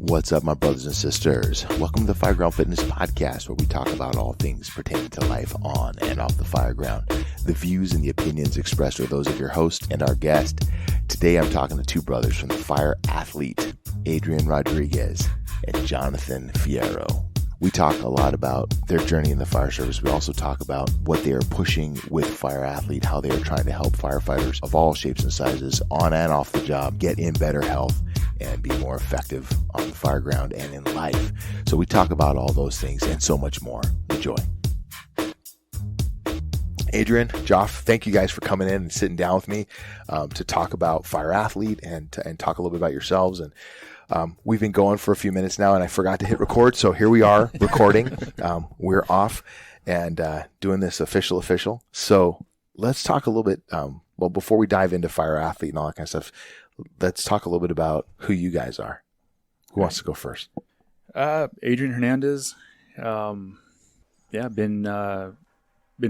What's up, my brothers and sisters? Welcome to the Fireground Fitness Podcast, where we talk about all things pertaining to life on and off the fireground. The views and the opinions expressed are those of your host and our guest. Today, I'm talking to two brothers from the Fire Athlete, Adrian Rodriguez and Jonathan Fierro. We talk a lot about their journey in the fire service. We also talk about what they are pushing with Fire Athlete, how they are trying to help firefighters of all shapes and sizes on and off the job get in better health and be more effective on the fireground and in life. So we talk about all those things and so much more. Enjoy. Adrian, Joff, thank you guys for coming in and sitting down with me to talk about Fire Athlete and talk a little bit about yourselves. And we've been going for a few minutes now, and I forgot to hit record. So here we are recording. We're off and doing this official. So let's talk a little bit. Well, before we dive into Fire Athlete and all that kind of stuff, let's talk a little bit about who you guys are. Who wants to go first? Adrian Hernandez. Been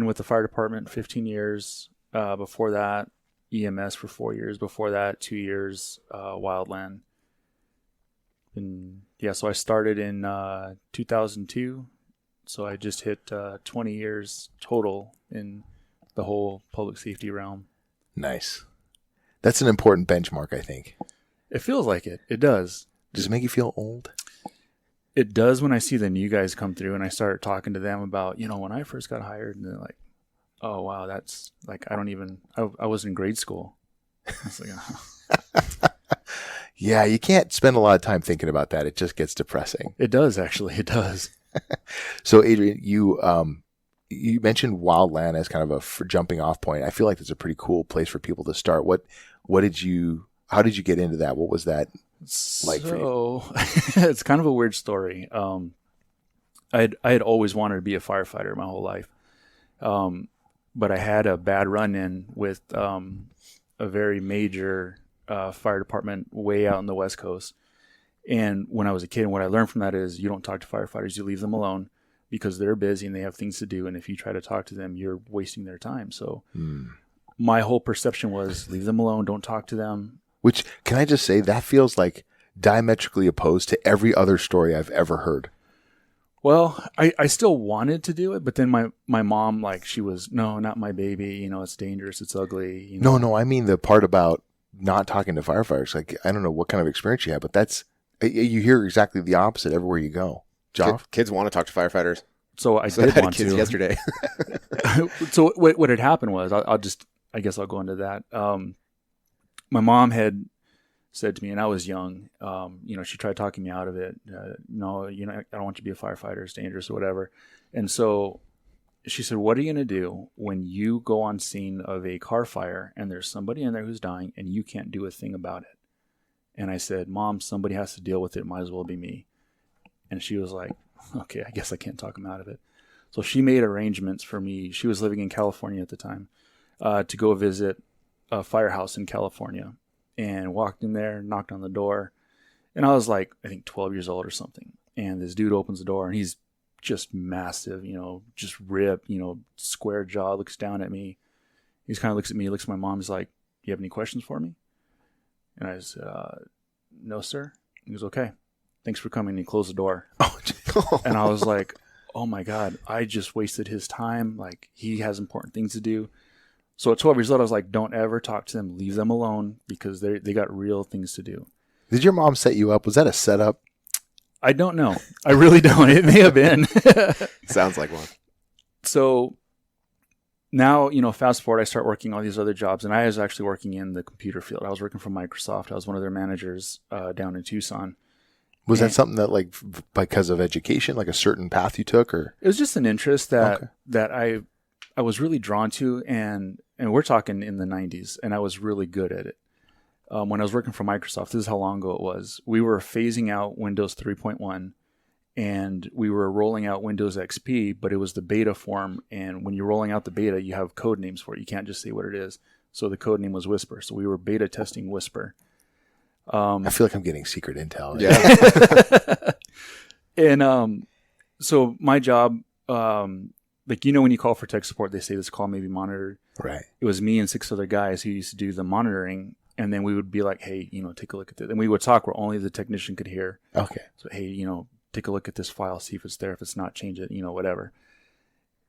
with the fire department 15 years. Before that, EMS for 4 years. Before that, 2 years, Wildland. So I started in 2002. So I just hit 20 years total in the whole public safety realm. Nice. That's an important benchmark, I think. It feels like it. It does. Does it make you feel old? It does when I see the new guys come through and I start talking to them about, when I first got hired, and they're like, oh, wow, that's like, I was in grade school. I was like, oh. Yeah, you can't spend a lot of time thinking about that. It just gets depressing. It does, actually. It does. So, Adrian, you mentioned Wildland as kind of a jumping off point. I feel like it's a pretty cool place for people to start. How did you get into that? What was that like for you? It's kind of a weird story. I had always wanted to be a firefighter my whole life. But I had a bad run-in with a very major fire department way out on the West Coast. And when I was a kid, what I learned from that is you don't talk to firefighters, you leave them alone because they're busy and they have things to do. And if you try to talk to them, you're wasting their time. So my whole perception was leave them alone, don't talk to them. Which, can I just say, that feels like diametrically opposed to every other story I've ever heard. Well, I still wanted to do it, but then my mom, she was, no, not my baby. It's dangerous. It's ugly. No, I mean the part about not talking to firefighters. Like, I don't know what kind of experience you had, but you hear exactly the opposite everywhere you go. Joff? Kids want to talk to firefighters. So I did want kids to. Yesterday. So what had happened was, I guess I'll go into that. My mom had said to me, and I was young, she tried talking me out of it. No, I don't want you to be a firefighter. It's dangerous or whatever. And so she said, what are you going to do when you go on scene of a car fire and there's somebody in there who's dying and you can't do a thing about it? And I said, Mom, somebody has to deal with it. Might as well be me. And she was like, okay, I guess I can't talk him out of it. So she made arrangements for me. She was living in California at the time, to go visit a firehouse in California, and walked in there, knocked on the door. And I was I think 12 years old or something. And this dude opens the door and he's just massive, just ripped, square jaw, looks down at me. He kind of looks at me, looks at my mom. He's like, do you have any questions for me? And I said, no, sir. He goes, okay, thanks for coming. And he closed the door. And I was like, oh my God, I just wasted his time. He has important things to do. So at 12 years old, I was like, don't ever talk to them. Leave them alone because they got real things to do. Did your mom set you up? Was that a setup? I don't know. I really don't. It may have been. Sounds like one. So now, fast forward, I start working all these other jobs, and I was actually working in the computer field. I was working for Microsoft. I was one of their managers down in Tucson. Was that something that, because of education, a certain path you took, or? It was just an interest that I was really drawn to, and we're talking in the 90s, and I was really good at it. When I was working for Microsoft, this is how long ago it was. We were phasing out Windows 3.1, and we were rolling out Windows XP, but it was the beta form. And when you're rolling out the beta, you have code names for it. You can't just say what it is. So the code name was Whisper. So we were beta testing Whisper. I feel like I'm getting secret intel. Yeah. And so my job, when you call for tech support, they say this call may be monitored. Right. It was me and 6 other guys who used to do the monitoring And then we would be like, hey, take a look at this. And we would talk where only the technician could hear. Okay. So, hey, take a look at this file, see if it's there. If it's not, change it, whatever.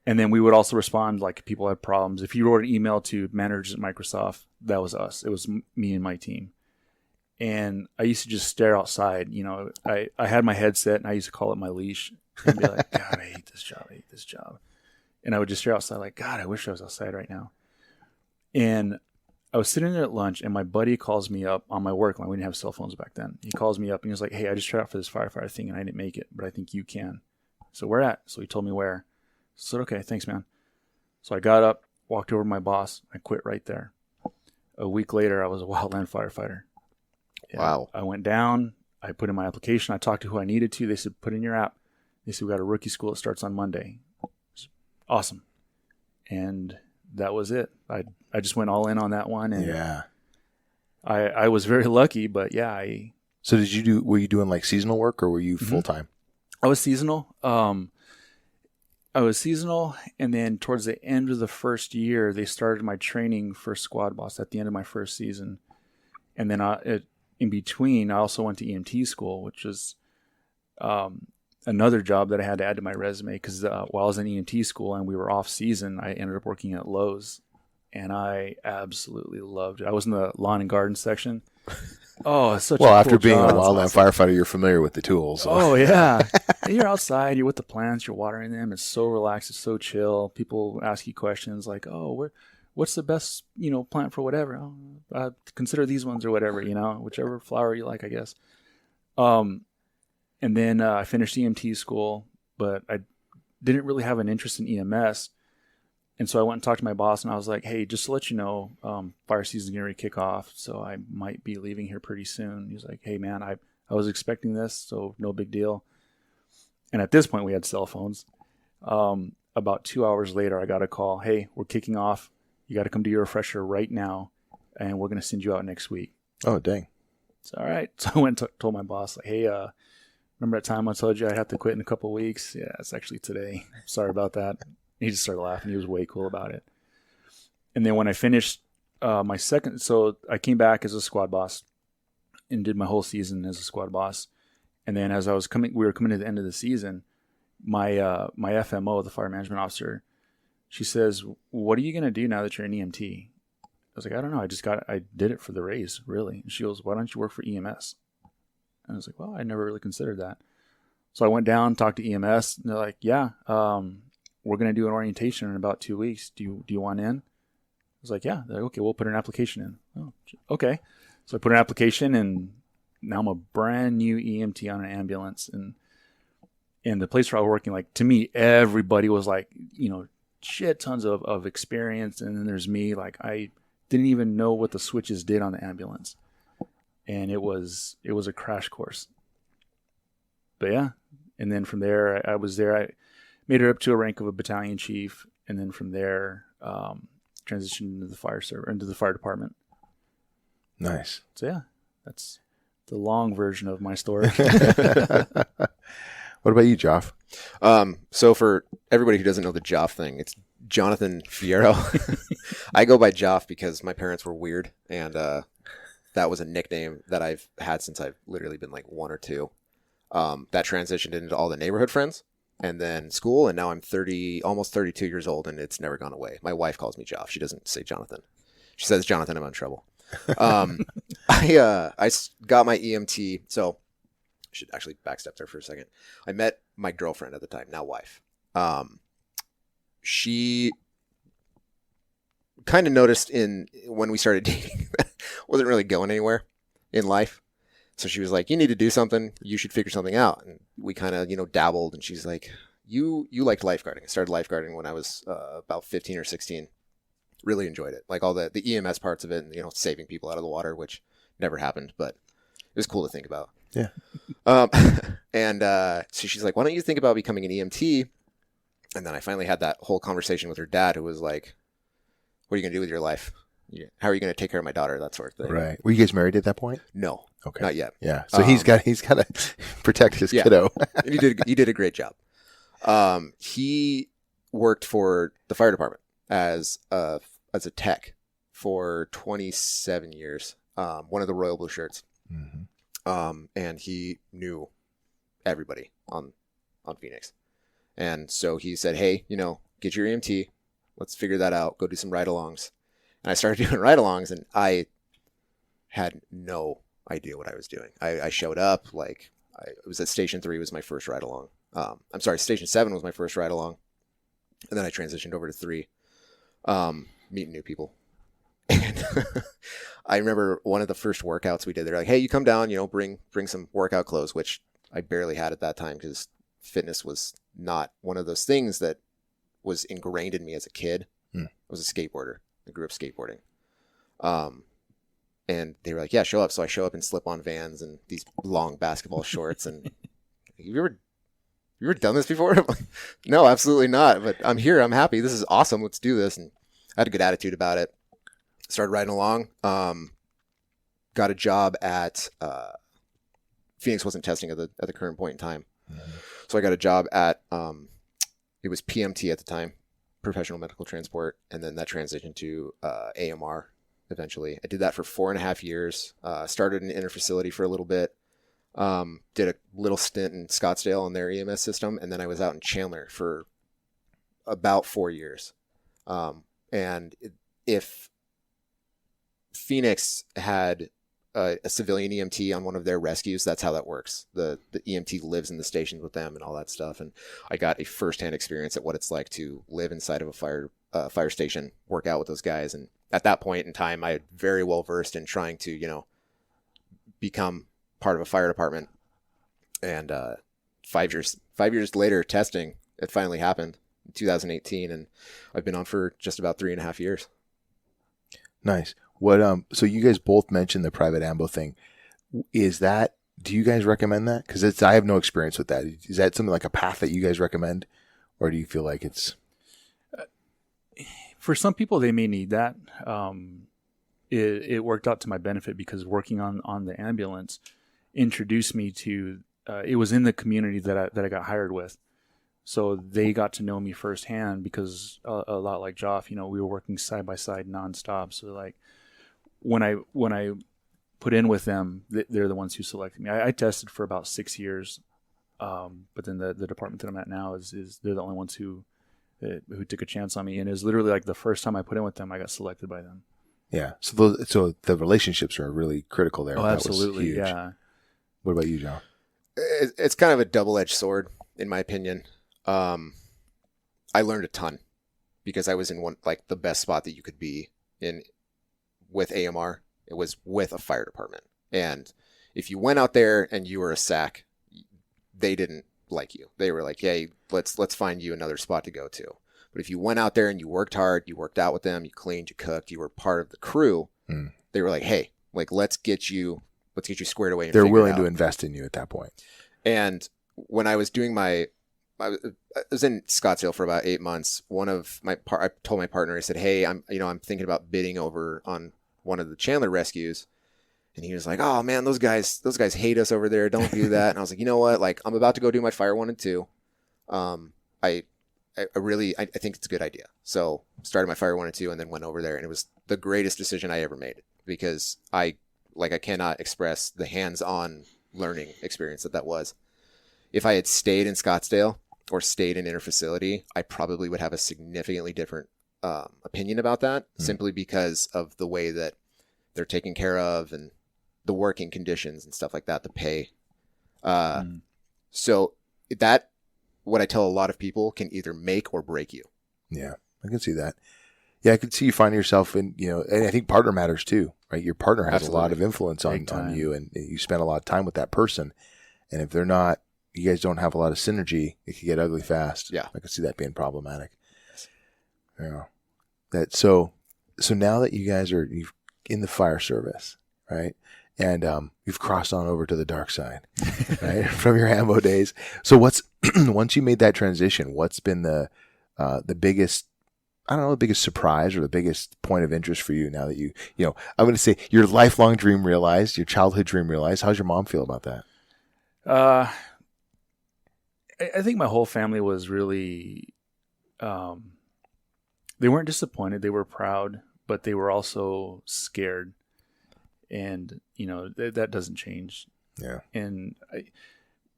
And then we would also respond like if people had problems. If you wrote an email to managers at Microsoft, that was us. It was me and my team. And I used to just stare outside. I had my headset and I used to call it my leash and be like, God, I hate this job. I hate this job. And I would just stare outside like, God, I wish I was outside right now. And I was sitting there at lunch and my buddy calls me up on my work line. We didn't have cell phones back then. He calls me up and he was like, hey, I just tried out for this firefighter thing and I didn't make it, but I think you can. So where at? So he told me where. I said, okay, thanks, man. So I got up, walked over to my boss. I quit right there. A week later, I was a Wildland Firefighter. Yeah, Wow. I went down. I put in my application. I talked to who I needed to. They said, put in your app. They said, we got a rookie school that starts on Monday. Awesome. And that was it. I just went all in on that one. And yeah. I was very lucky, but yeah. So were you doing like seasonal work or were you full time? I was seasonal. And then towards the end of the first year, they started my training for squad boss at the end of my first season. And then in between, I also went to EMT school, which was another job that I had to add to my resume because while I was in EMT school and we were off season, I ended up working at Lowe's. And I absolutely loved it. I was in the lawn and garden section. Oh, it's such a cool after being job. a wildland firefighter, you're familiar with the tools. So. Oh, yeah. And you're outside, you're with the plants, you're watering them. It's so relaxed, it's so chill. People ask you questions like, oh, what's the best, plant for whatever? Oh, consider these ones or whatever, whichever flower you like, I guess. And then I finished EMT school, but I didn't really have an interest in EMS. And so I went and talked to my boss, and I was like, hey, just to let you know, fire season's getting ready to kick off, so I might be leaving here pretty soon. He was like, hey, man, I was expecting this, so no big deal. And at this point, we had cell phones. About 2 hours later, I got a call. Hey, we're kicking off. You got to come do your refresher right now, and we're going to send you out next week. Oh, dang. So, all right. So I went and told my boss, like, hey, remember that time I told you I'd have to quit in a couple of weeks? Yeah, it's actually today. Sorry about that. He just started laughing. He was way cool about it. And then when I finished my second, so I came back as a squad boss and did my whole season as a squad boss. And then as we were coming to the end of the season, my FMO, the fire management officer, she says, what are you going to do now that you're an EMT? I was like, I don't know. I did it for the raise, really. And she goes, why don't you work for EMS? And I was like, well, I never really considered that. So I went down, talked to EMS, and they're like, yeah, we're going to do an orientation in about 2 weeks. Do you want in? I was like, yeah. They're like, okay, we'll put an application in. Oh, okay. So I put an application, and now I'm a brand new EMT on an ambulance. And the place where I was working, like, to me, everybody was like, shit tons of experience. And then there's me, like, I didn't even know what the switches did on the ambulance. And it was a crash course. But yeah. And then from there, I was there. I made it up to a rank of a battalion chief, and then from there, transitioned into the fire service, into the fire department. Nice. So yeah, that's the long version of my story. What about you, Joff? So for everybody who doesn't know the Joff thing, it's Jonathan Fierro. I go by Joff because my parents were weird, and that was a nickname that I've had since I've literally been like 1 or 2. That transitioned into all the neighborhood friends. And then school, and now I'm almost 32 years old, and it's never gone away. My wife calls me Joff. She doesn't say Jonathan. She says, Jonathan, I'm in trouble. I got my EMT, so I should actually backstep there for a second. I met my girlfriend at the time, now wife. She kind of noticed when we started dating that wasn't really going anywhere in life. So she was like, you need to do something. You should figure something out. And we kind of, dabbled. And she's like, you liked lifeguarding. I started lifeguarding when I was about 15 or 16. Really enjoyed it. Like all the EMS parts of it and, saving people out of the water, which never happened, but it was cool to think about. Yeah. And so she's like, why don't you think about becoming an EMT? And then I finally had that whole conversation with her dad, who was like, what are you going to do with your life? How are you going to take care of my daughter? That sort of thing. Right. Were you guys married at that point? No. Okay. Not yet. Yeah. So he's got to protect his kiddo. You did a great job. He worked for the fire department as a tech for 27 years. one of the Royal Blue Shirts. Mm-hmm. And he knew everybody on Phoenix. And so he said, hey, get your EMT. Let's figure that out. Go do some ride-alongs. And I started doing ride-alongs, and I had no idea what I was doing. I showed up, it was at Station 3 was my first ride-along. I'm sorry, Station 7 was my first ride-along. And then I transitioned over to 3, meeting new people. And I remember one of the first workouts we did, they're like, hey, you come down, bring some workout clothes, which I barely had at that time because fitness was not one of those things that was ingrained in me as a kid. I was a skateboarder. I grew up skateboarding. And they were like, yeah, show up. So I show up in slip-on Vans and these long basketball shorts. And you ever done this before? I'm like, no, absolutely not. But I'm here. I'm happy. This is awesome. Let's do this. And I had a good attitude about it. Started riding along. Got a job at Phoenix wasn't testing at the current point in time. So I got a job at it was PMT at the time, professional medical transport, and then that transitioned to AMR eventually. I did that for 4.5 years. Started in an interfacility for a little bit. Did a little stint in Scottsdale on their EMS system, and then I was out in Chandler for about 4 years. And if Phoenix had a civilian EMT on one of their rescues, that's how that works. The EMT lives in the stations with them and all that stuff. And I got a firsthand experience at what it's like to live inside of a fire station, work out with those guys. And at that point in time, I had very well versed in trying to, become part of a fire department. And 5 years later, testing, it finally happened in 2018, and I've been on for just about 3.5 years. Nice. What so you guys both mentioned the private ambo thing. Do you guys recommend that? Because I have no experience with that. Is that something like a path that you guys recommend, or do you feel like it's for some people they may need that? It worked out to my benefit because working on the ambulance introduced me to it was in the community that I got hired with. So they got to know me firsthand because a lot like Joff, we were working side by side nonstop. So like when I put in with them, they're the ones who selected me. I tested for about 6 years, but then the department that I'm at now is they're the only ones who took a chance on me, and it was literally like the first time I put in with them, I got selected by them. Yeah. So the relationships are really critical there. Oh, That absolutely. was huge. Yeah. What about you, John? It's kind of a double-edged sword, in my opinion. I learned a ton because I was in the best spot that you could be in with AMR. It was with a fire department. And if you went out there and you were a SAC, they didn't like you. They were like, hey, let's find you another spot to go to. But if you went out there and you worked hard, you worked out with them, you cleaned, you cooked, you were part of the crew, they were like, hey, let's get you squared away. And they're willing to invest in you at that point. And when I was doing I was in Scottsdale for about 8 months. I told my partner, I said, hey, I'm thinking about bidding over on one of the Chandler rescues. And he was like, oh man, those guys hate us over there. Don't do that. And I was like, you know what? I'm about to go do my Fire 1 and 2. I think it's a good idea. So started my Fire 1 and 2 and then went over there, and it was the greatest decision I ever made because I cannot express the hands-on learning experience that was. If I had stayed in Scottsdale or stayed in interfacility, I probably would have a significantly different opinion about that, simply because of the way that they're taken care of and the working conditions and stuff like that, the pay. So that, what I tell a lot of people, can either make or break you. Yeah, I can see that. Yeah, I could see you finding yourself in, and I think partner matters too, right? Your partner has Absolutely. a lot of influence on you, and you spend a lot of time with that person. And if they're not, you guys don't have a lot of synergy, it can get ugly fast. Yeah. I could see that being problematic. Yeah. So now that you guys are in the fire service, right? And you've crossed on over to the dark side, right? From your ammo days. So once you made that transition, what's been the biggest, I don't know, the biggest surprise or the biggest point of interest for you now that I'm going to say your lifelong dream realized, your childhood dream realized? How's your mom feel about that? I think my whole family was really, they weren't disappointed. They were proud, but they were also scared. And, you know, that doesn't change. Yeah. And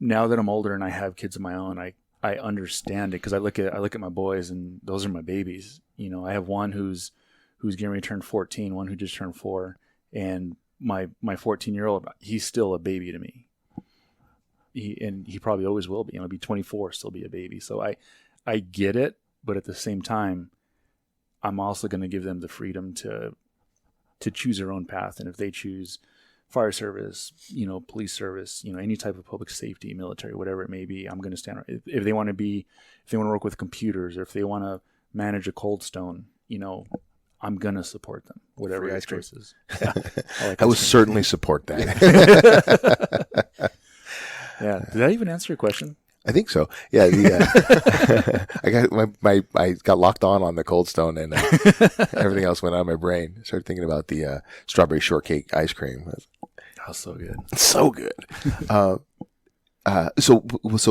now that I'm older and I have kids of my own, I understand it, because I look at my boys, and those are my babies. You know, I have one who's getting ready to turn 14, one who just turned 4, and my 14-year-old, he's still a baby to me. He probably always will be. You know, be 24, still be a baby. So I get it, but at the same time, I'm also going to give them the freedom to choose their own path. And if they choose fire service, you know, police service, you know, any type of public safety, military, whatever it may be, I'm going to stand. If they want to work with computers, or if they want to manage a cold stone, you know, I'm going to support them, whatever their choices. Yeah, I would certainly support that. Yeah. Did that even answer your question? I think so. Yeah. I got locked on the Cold Stone, and everything else went out of my brain. I started thinking about the strawberry shortcake ice cream. Oh, so good. So good. So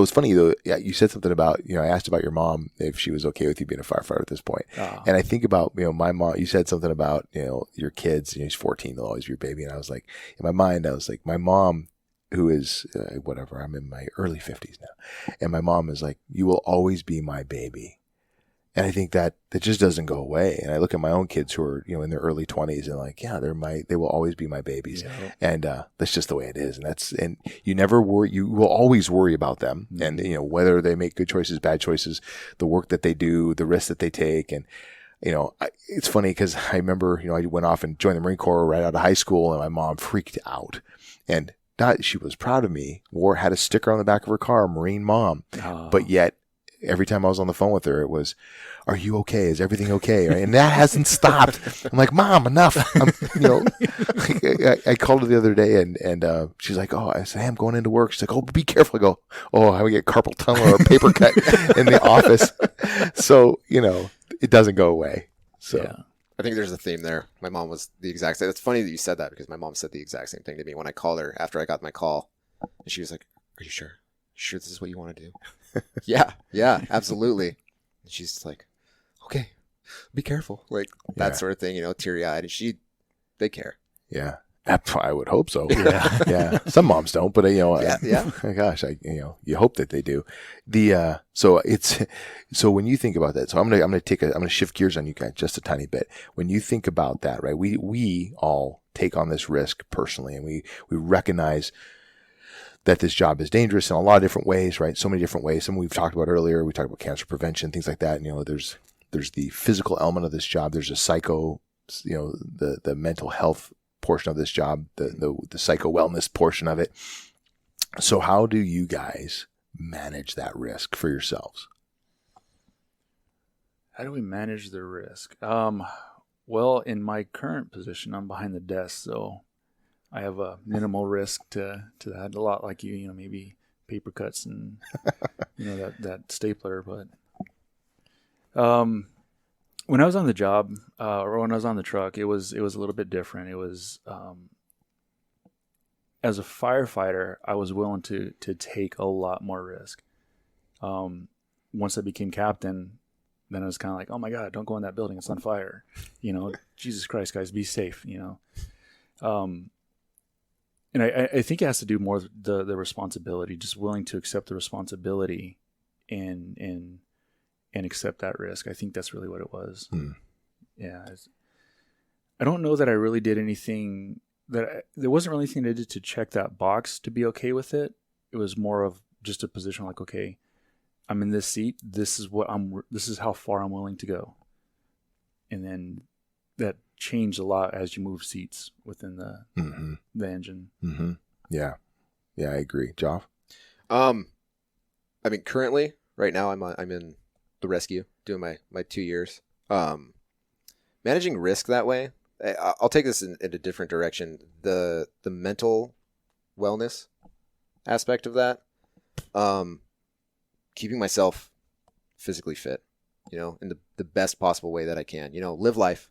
it's funny though. Yeah, you said something about, you know, I asked about your mom, if she was okay with you being a firefighter at this point. And I think about, you know, my mom. You said something about, you know, your kids. You know, he's 14; they'll always be your baby. And I was like, in my mind, I was like, my mom, who is whatever, I'm in my early 50s now, and my mom is like, you will always be my baby. And I think that just doesn't go away. And I look at my own kids who are, you know, in their early 20s, and like, yeah, they will always be my babies. Yeah. And that's just the way it is. And you never worry, you will always worry about them. Mm-hmm. And, you know, whether they make good choices, bad choices, the work that they do, the risks that they take. And, you know, it's funny because I remember, you know, I went off and joined the Marine Corps right out of high school, and my mom freaked out. And she was proud of me, had a sticker on the back of her car, Marine Mom. Oh. But yet, every time I was on the phone with her, it was, "Are you okay? Is everything okay?" Right? And that hasn't stopped. I'm like, "Mom, enough." You know, I called her the other day, and she's like, "Oh," I said, "Hey, I'm going into work." She's like, "Oh, be careful." I go, "Oh, I would get carpal tunnel or a paper cut in the office." So, you know, it doesn't go away. So. Yeah. I think there's a theme there. My mom was the exact same. It's funny that you said that, because my mom said the exact same thing to me when I called her after I got my call. And she was like, "Are you sure? Sure this is what you want to do?" Yeah, absolutely. And she's like, "Okay, be careful." Like that sort of thing, you know, teary-eyed. And they care. Yeah. I would hope so. Yeah. Yeah. Some moms don't, but you know, yeah. Gosh, you hope that they do. So when you think about that, so I'm going to shift gears on you guys just a tiny bit. When you think about that, right? We all take on this risk personally, and we recognize that this job is dangerous in a lot of different ways, right? So many different ways. Some we've talked about earlier. We talked about cancer prevention, things like that. And, you know, there's the physical element of this job. There's a psycho, you know, the mental health portion of this job, the psycho wellness portion of it. So how do you guys manage that risk for yourselves? How do we manage the risk? Well, in my current position, I'm behind the desk, so I have a minimal risk to that. A lot like you know, maybe paper cuts and you know, that stapler. But when I was on the job, or when I was on the truck, it was a little bit different. It was, as a firefighter, I was willing to take a lot more risk. Once I became captain, then I was kind of like, "Oh my God, don't go in that building. It's on fire." You know, Jesus Christ, guys, be safe, you know? And I think it has to do more with the responsibility, just willing to accept the responsibility and accept that risk. I think that's really what it was. Yeah. I don't know that I really did anything there wasn't really anything I did to check that box to be okay with it. It was more of just a position like, okay, I'm in this seat. This is how far I'm willing to go. And then that changed a lot as you move seats within the engine. Mm-hmm. Yeah. Yeah, I agree. Joff? I mean, currently, right now, I'm in the rescue, doing my 2 years. Managing risk that way, I'll take this in a different direction. The mental wellness aspect of that, keeping myself physically fit, you know, in the best possible way that I can. You know, live life.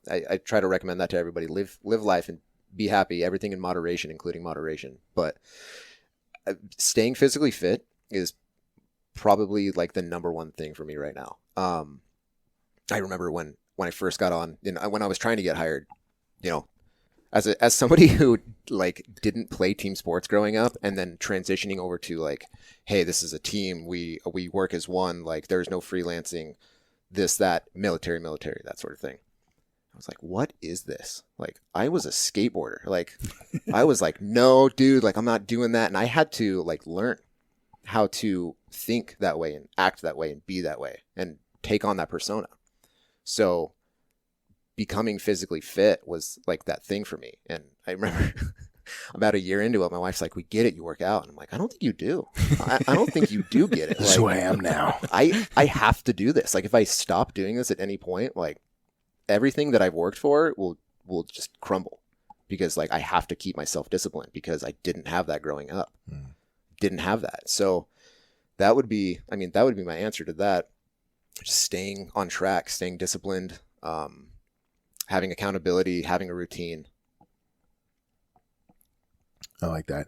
I try to recommend that to everybody. Live life and be happy. Everything in moderation, including moderation. But staying physically fit is probably like the number one thing for me right now. I remember when I first got on, when I was trying to get hired, you know, as somebody who like didn't play team sports growing up and then transitioning over to like, hey, this is a team, we work as one, like there's no freelancing, this, that, military, that sort of thing. I was like, what is this? Like, I was a skateboarder. Like, I was like, no, dude, like I'm not doing that. And I had to like learn how to think that way and act that way and be that way and take on that persona. So becoming physically fit was like that thing for me. And I remember about a year into it, my wife's like, we get it, you work out. And I'm like, I don't think you do. I don't think you do get it. This is who I am now. I have to do this. Like if I stop doing this at any point, like everything that I've worked for will just crumble, because like I have to keep myself disciplined because I didn't have that growing up. Didn't have that. So that would be my answer to that. Just staying on track, staying disciplined, having accountability, having a routine. I like that.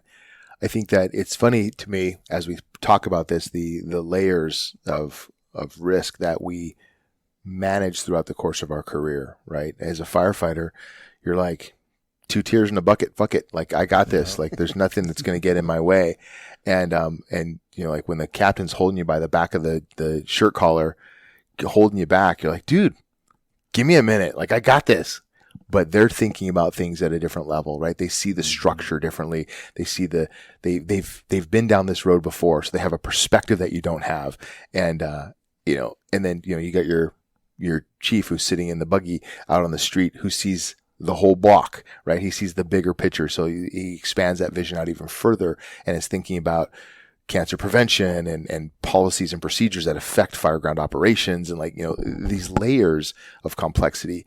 I think that it's funny to me as we talk about this, the layers of risk that we manage throughout the course of our career, right? As a firefighter, you're like 2 tears in a bucket, fuck it. Like I got this, like there's nothing that's going to get in my way. And you know, like when the captain's holding you by the back of the shirt collar, holding you back, you're like, dude, give me a minute. Like I got this. But they're thinking about things at a different level, right? They see the structure differently. They see they've been down this road before, so they have a perspective that you don't have. And you know, and then you know, you got your chief who's sitting in the buggy out on the street who sees the whole block, right? He sees the bigger picture, so he expands that vision out even further and is thinking about cancer prevention and policies and procedures that affect fireground operations and like, you know, these layers of complexity.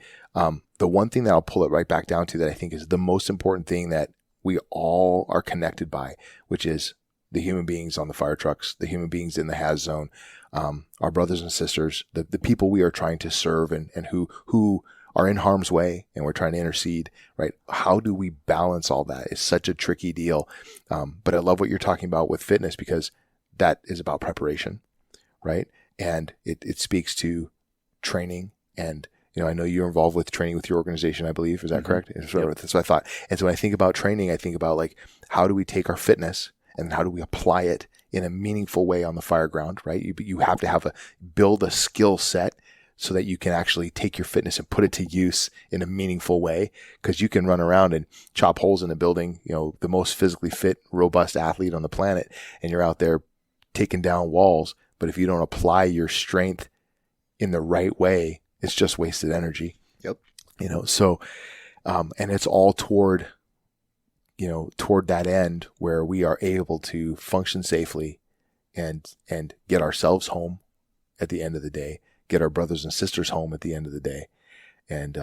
The one thing that I'll pull it right back down to that I think is the most important thing that we all are connected by, which is the human beings on the fire trucks, the human beings in the HAZ zone, our brothers and sisters, the people we are trying to serve and who are in harm's way and we're trying to intercede, right? How do we balance all that? It's such a tricky deal. But I love what you're talking about with fitness because that is about preparation, right? And it speaks to training. And, you know, I know you're involved with training with your organization, I believe. Is that correct? Yep. That's what I thought. And so when I think about training, I think about like, how do we take our fitness and how do we apply it in a meaningful way on the fire ground, right? You have to build a skill set so that you can actually take your fitness and put it to use in a meaningful way. Because you can run around and chop holes in a building, you know, the most physically fit, robust athlete on the planet, and you're out there taking down walls. But if you don't apply your strength in the right way, it's just wasted energy. Yep. You know, so, and it's all toward that end where we are able to function safely and get ourselves home at the end of the day, get our brothers and sisters home at the end of the day, and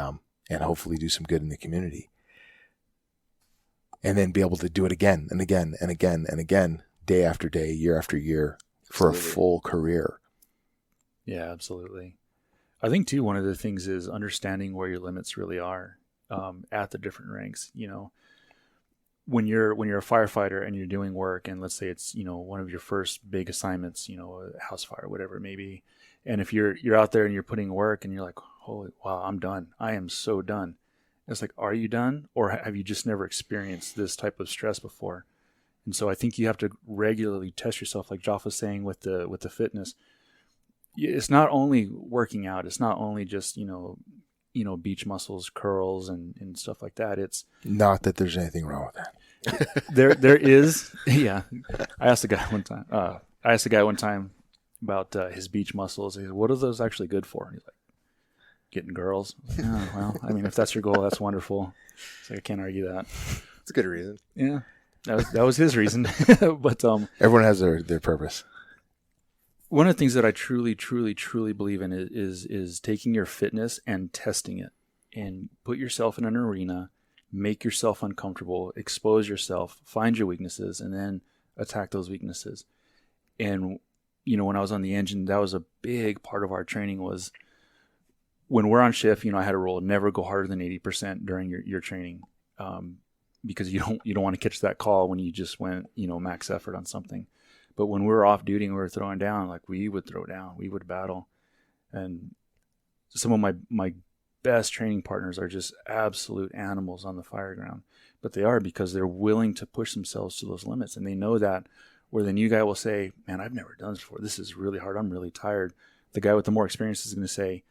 hopefully do some good in the community. And then be able to do it again and again and again and again, day after day, year after year, for a full career. Yeah, absolutely. I think too, one of the things is understanding where your limits really are at the different ranks. You know, when you're a firefighter and you're doing work, and let's say it's, you know, one of your first big assignments, you know, a house fire, whatever it may be. And if you're out there and you're putting work and you're like, holy, wow, I'm done. I am so done. It's like, are you done? Or have you just never experienced this type of stress before? And so I think you have to regularly test yourself, like Joff was saying with the fitness. It's not only working out. It's not only just, you know, beach muscles, curls and stuff like that. It's not that there's anything wrong with that. There is. Yeah. I asked a guy one time about his beach muscles. He said, what are those actually good for? And he's like, getting girls. Oh, well, I mean, if that's your goal, that's wonderful. So I can't argue that. It's a good reason. Yeah. That was his reason. But everyone has their purpose. One of the things that I truly, truly, truly believe in is taking your fitness and testing it, and put yourself in an arena, make yourself uncomfortable, expose yourself, find your weaknesses, and then attack those weaknesses. And, you know, when I was on the engine, that was a big part of our training was when we're on shift, you know, I had a rule, never go harder than 80% during your training. Because you don't want to catch that call when you just went, you know, max effort on something. But when we were off duty and we were throwing down, like we would throw down, we would battle. And some of my best training partners are just absolute animals on the fire ground. But they are, because they're willing to push themselves to those limits. And they know that, where the new guy will say, man, I've never done this before. This is really hard. I'm really tired. The guy with the more experience is going to say,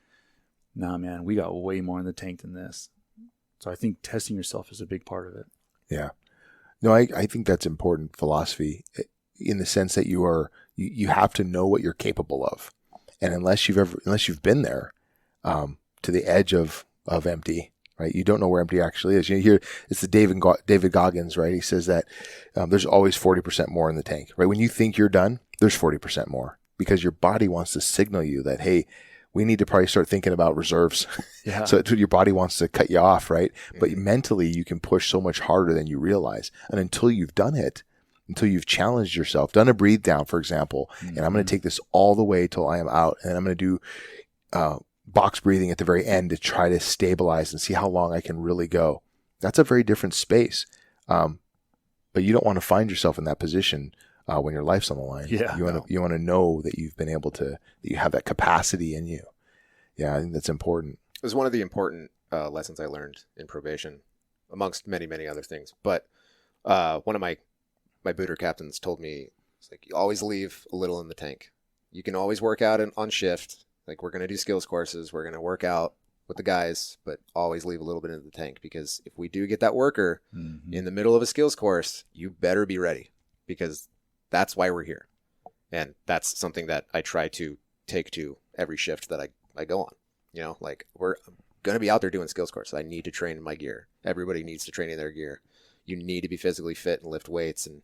nah, man, we got way more in the tank than this. So I think testing yourself is a big part of it. Yeah. No, I think that's important philosophy, in the sense that you have to know what you're capable of. And unless you've been there, to the edge of empty, right? You don't know where empty actually is. You hear it's the David Goggins, right? He says that there's always 40% more in the tank, right? When you think you're done, there's 40% more, because your body wants to signal you that, hey, we need to probably start thinking about reserves. Yeah. So your body wants to cut you off, right? But mentally, you can push so much harder than you realize. And until you've done it, until you've challenged yourself, done a breathe down, for example, and I'm going to take this all the way till I am out, and I'm going to do box breathing at the very end to try to stabilize and see how long I can really go. That's a very different space. But you don't want to find yourself in that position when your life's on the line. Yeah. You want to know that you've been able to, that you have that capacity in you. Yeah, I think that's important. It was one of the important lessons I learned in probation, amongst many, many other things. But one of my booter captains told me, it's like, you always leave a little in the tank. You can always work out on shift. Like, we're going to do skills courses. We're going to work out with the guys, but always leave a little bit in the tank, because if we do get that worker in the middle of a skills course, you better be ready, because that's why we're here. And that's something that I try to take to every shift that I go on. You know, like, we're going to be out there doing skills courses. I need to train in my gear. Everybody needs to train in their gear. You need to be physically fit and lift weights and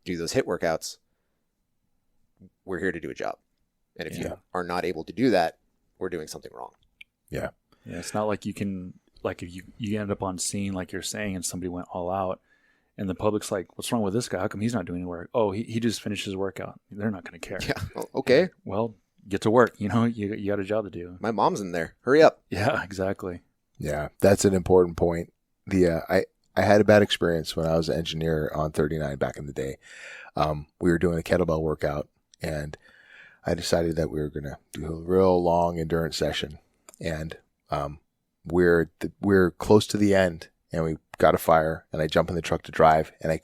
do those HIIT workouts. We're here to do a job. And if you are not able to do that, we're doing something wrong. Yeah. Yeah. It's not like you can, like, if you end up on scene, like you're saying, and somebody went all out, and the public's like, what's wrong with this guy? How come he's not doing any work? Oh, he just finished his workout. They're not going to care. Yeah. Well, okay. Well, get to work. You know, you got a job to do. My mom's in there. Hurry up. Yeah, exactly. Yeah, that's an important point. I had a bad experience when I was an engineer on 39 back in the day. We were doing a kettlebell workout, and I decided that we were going to do a real long endurance session. And we're close to the end, and we got a fire, and I jump in the truck to drive, and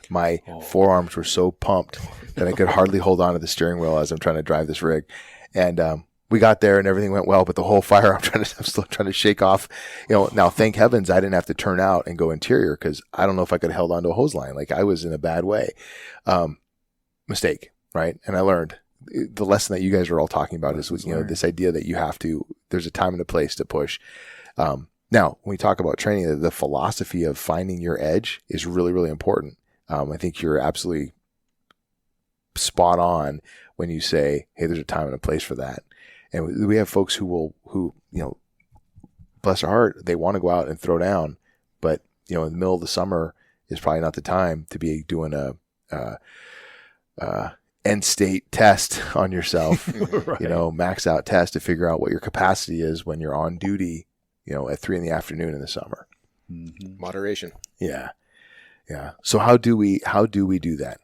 my forearms were so pumped that I could hardly hold on to the steering wheel as I'm trying to drive this rig. And we got there and everything went well, but the whole fire I'm still trying to shake off. You know, now thank heavens I didn't have to turn out and go interior, because I don't know if I could have held onto a hose line. Like, I was in a bad way. Mistake, right? And I learned the lesson that you guys were all talking about is, you know, this idea that there's a time and a place to push. Now, when we talk about training, the philosophy of finding your edge is really, really important. I think you're absolutely spot on when you say, hey, there's a time and a place for that. And we have folks who, you know, bless their heart, they want to go out and throw down, but, you know, in the middle of the summer is probably not the time to be doing a end state test on yourself, right. You know, max out test to figure out what your capacity is when you're on duty, you know, at 3 p.m. in the summer. Mm-hmm. Moderation. Yeah. Yeah. So how do we do that?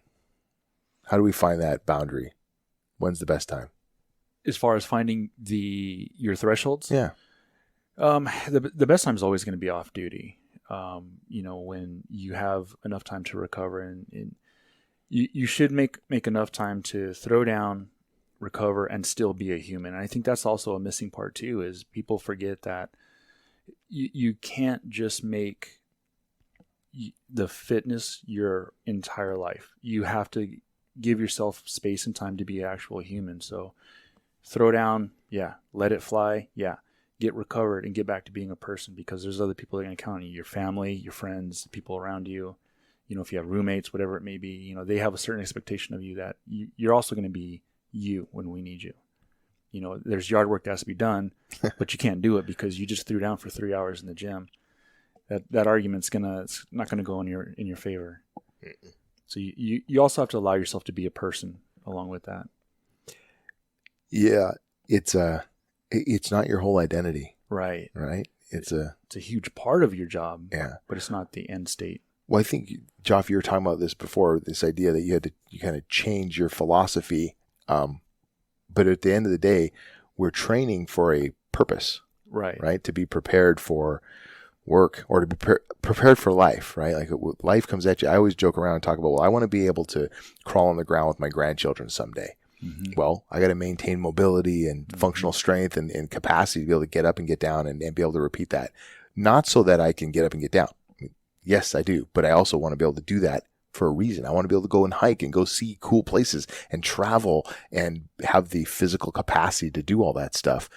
How do we find that boundary? When's the best time? As far as finding your thresholds? Yeah. The best time is always going to be off duty. You know, when you have enough time to recover, and you should make enough time to throw down, recover, and still be a human. And I think that's also a missing part too, is people forget that you can't just make the fitness your entire life. You have to give yourself space and time to be an actual human. So throw down, yeah. Let it fly, yeah. Get recovered and get back to being a person, because there's other people that are going to count on you, your family, your friends, people around you. You know, if you have roommates, whatever it may be, you know, they have a certain expectation of you that you're also going to be you when we need you. You know, there's yard work that has to be done, but you can't do it because you just threw down for 3 hours in the gym. That argument's not gonna go in your favor. So you also have to allow yourself to be a person along with that. Yeah, it's not your whole identity. Right. Right. It's a huge part of your job. Yeah. But it's not the end state. Well, I think, Joff, you were talking about this before, this idea that you kind of change your philosophy. But at the end of the day, we're training for a purpose. right? To be prepared for work or to be prepared for life, right? Like life comes at you. I always joke around and talk about, well, I want to be able to crawl on the ground with my grandchildren someday. Mm-hmm. Well, I got to maintain mobility and functional strength and capacity to be able to get up and get down and be able to repeat that. Not so that I can get up and get down. I mean, yes, I do. But I also want to be able to do that for a reason. I want to be able to go and hike and go see cool places and travel and have the physical capacity to do all that stuff.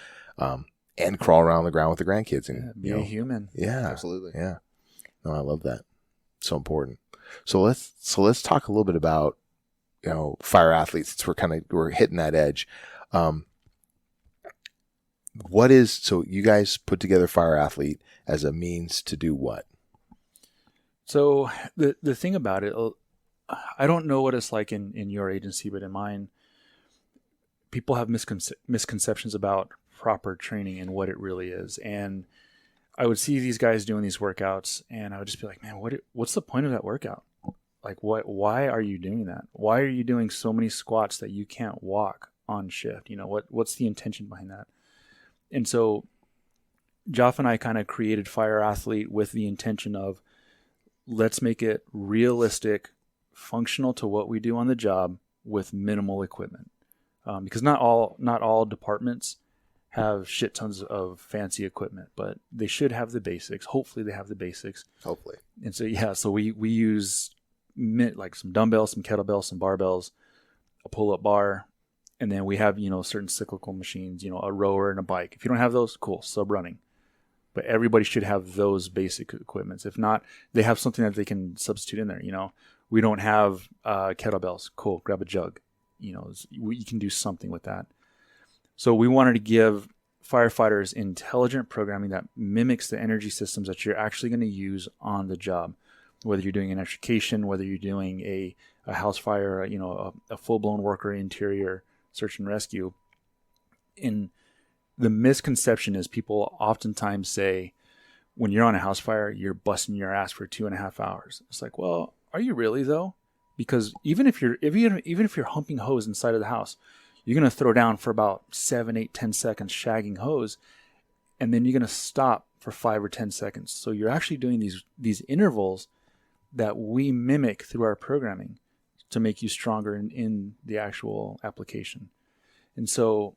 And crawl around the ground with the grandkids and be a human. Yeah, absolutely. Yeah, no, I love that. So important. So let's talk a little bit about fire athletes. We're hitting that edge. So you guys put together Fire Athlete as a means to do what? So the thing about it, I don't know what it's like in your agency, but in mine, people have misconceptions about proper training and what it really is. And I would see these guys doing these workouts and I would just be like, man, what's the point of that workout? Like why are you doing that? Why are you doing so many squats that you can't walk on shift? What's the intention behind that? And so Joff and I kind of created Fire Athlete with the intention of, let's make it realistic, functional to what we do on the job with minimal equipment. Because not all departments have shit tons of fancy equipment, but they should have the basics. Hopefully they have the basics. Hopefully. And so we use like some dumbbells, some kettlebells, some barbells, a pull-up bar, and then we have, certain cyclical machines, a rower and a bike. If you don't have those, cool, sub running. But everybody should have those basic equipments. If not, they have something that they can substitute in there. We don't have kettlebells. Cool, grab a jug. You can do something with that. So we wanted to give firefighters intelligent programming that mimics the energy systems that you're actually going to use on the job. Whether you're doing an extrication, whether you're doing a house fire, a full-blown worker interior search and rescue. And the misconception is people oftentimes say, when you're on a house fire, you're busting your ass for 2.5 hours. It's like, well, are you really though? Because even if you're humping hose inside of the house, you're going to throw down for about 7, 8, 10 seconds shagging hose, and then you're going to stop for 5 or 10 seconds. So you're actually doing these intervals that we mimic through our programming to make you stronger in the actual application. And so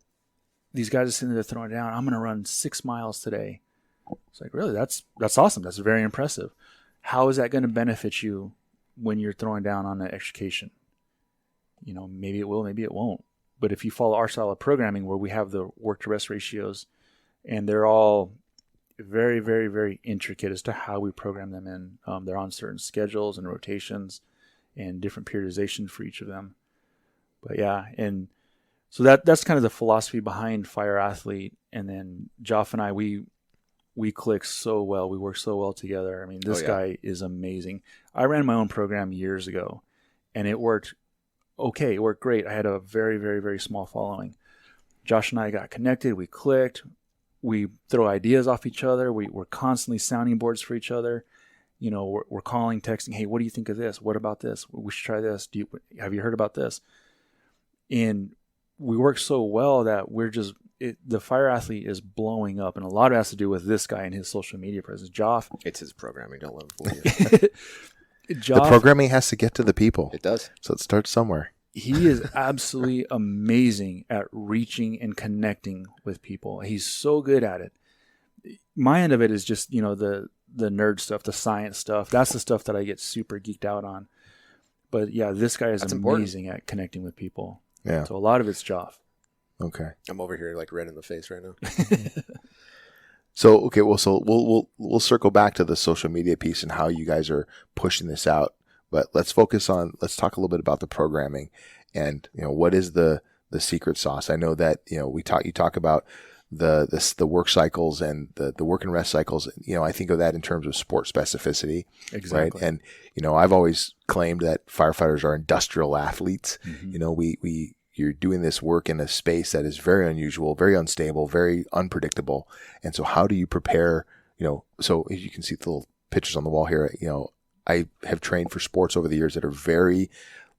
these guys are sitting there throwing down, I'm going to run 6 miles today. It's like, really? That's awesome. That's very impressive. How is that going to benefit you when you're throwing down on an extrication? Maybe it will, maybe it won't. But if you follow our style of programming where we have the work to rest ratios and they're all very, very, very intricate as to how we program them in. They're on certain schedules and rotations and different periodization for each of them. But yeah, and so that's kind of the philosophy behind Fire Athlete. And then Joff and I, we click so well. We work so well together. I mean, this guy is amazing. I ran my own program years ago and it worked okay. It worked great. I had a very, very, very small following. Josh and I got connected. We clicked. We throw ideas off each other. We're constantly sounding boards for each other. We're calling, texting, hey, what do you think of this? What about this? We should try this. Have you heard about this? And we work so well that the Fire Athlete is blowing up. And a lot of it has to do with this guy and his social media presence. Joff. It's his programming. Don't let him fool you. Joff, the programming has to get to the people. It does. So it starts somewhere. He is absolutely amazing at reaching and connecting with people. He's so good at it. My end of it is just, the nerd stuff, the science stuff. That's the stuff that I get super geeked out on. But yeah, this guy is amazing at connecting with people. Yeah. So a lot of it's Joff. Okay. I'm over here like red in the face right now. So we'll circle back to the social media piece and how you guys are pushing this out. But let's talk a little bit about the programming and, what is the secret sauce? I know that, you talk about the work cycles and the work and rest cycles. I think of that in terms of sport specificity. Exactly. Right. And, I've always claimed that firefighters are industrial athletes. Mm-hmm. You're doing this work in a space that is very unusual, very unstable, very unpredictable. And so how do you prepare, so as you can see the little pictures on the wall here, I have trained for sports over the years that are very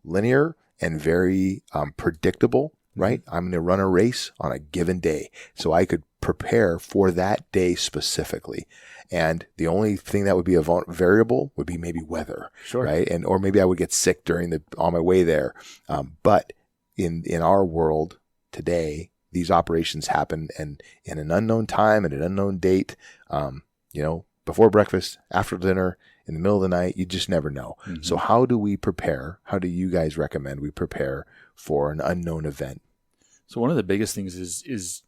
linear and very predictable, right? I'm going to run a race on a given day. So I could prepare for that day specifically. And the only thing that would be a variable would be maybe weather, Sure. right? And, or maybe I would get sick on my way there. But in our world today, these operations happen and in an unknown time and an unknown date, before breakfast, after dinner, in the middle of the night, you just never know. Mm-hmm. So how do we prepare? How do you guys recommend we prepare for an unknown event? So one of the biggest things is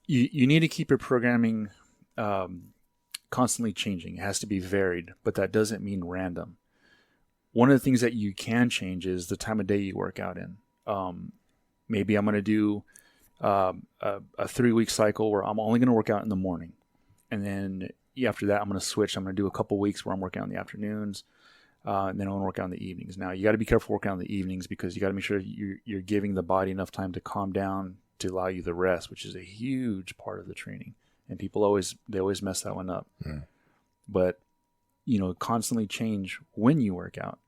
you need to keep your programming constantly changing. It has to be varied, but that doesn't mean random. One of the things that you can change is the time of day you work out in. Maybe I'm going to do a 3-week cycle where I'm only going to work out in the morning. And then after that, I'm going to switch. I'm going to do a couple weeks where I'm working out in the afternoons. And then I'm going to work out in the evenings. Now, you got to be careful working out in the evenings because you got to make sure you're giving the body enough time to calm down to allow you the rest, which is a huge part of the training. And people always mess that one up. Mm. But, constantly change when you work out.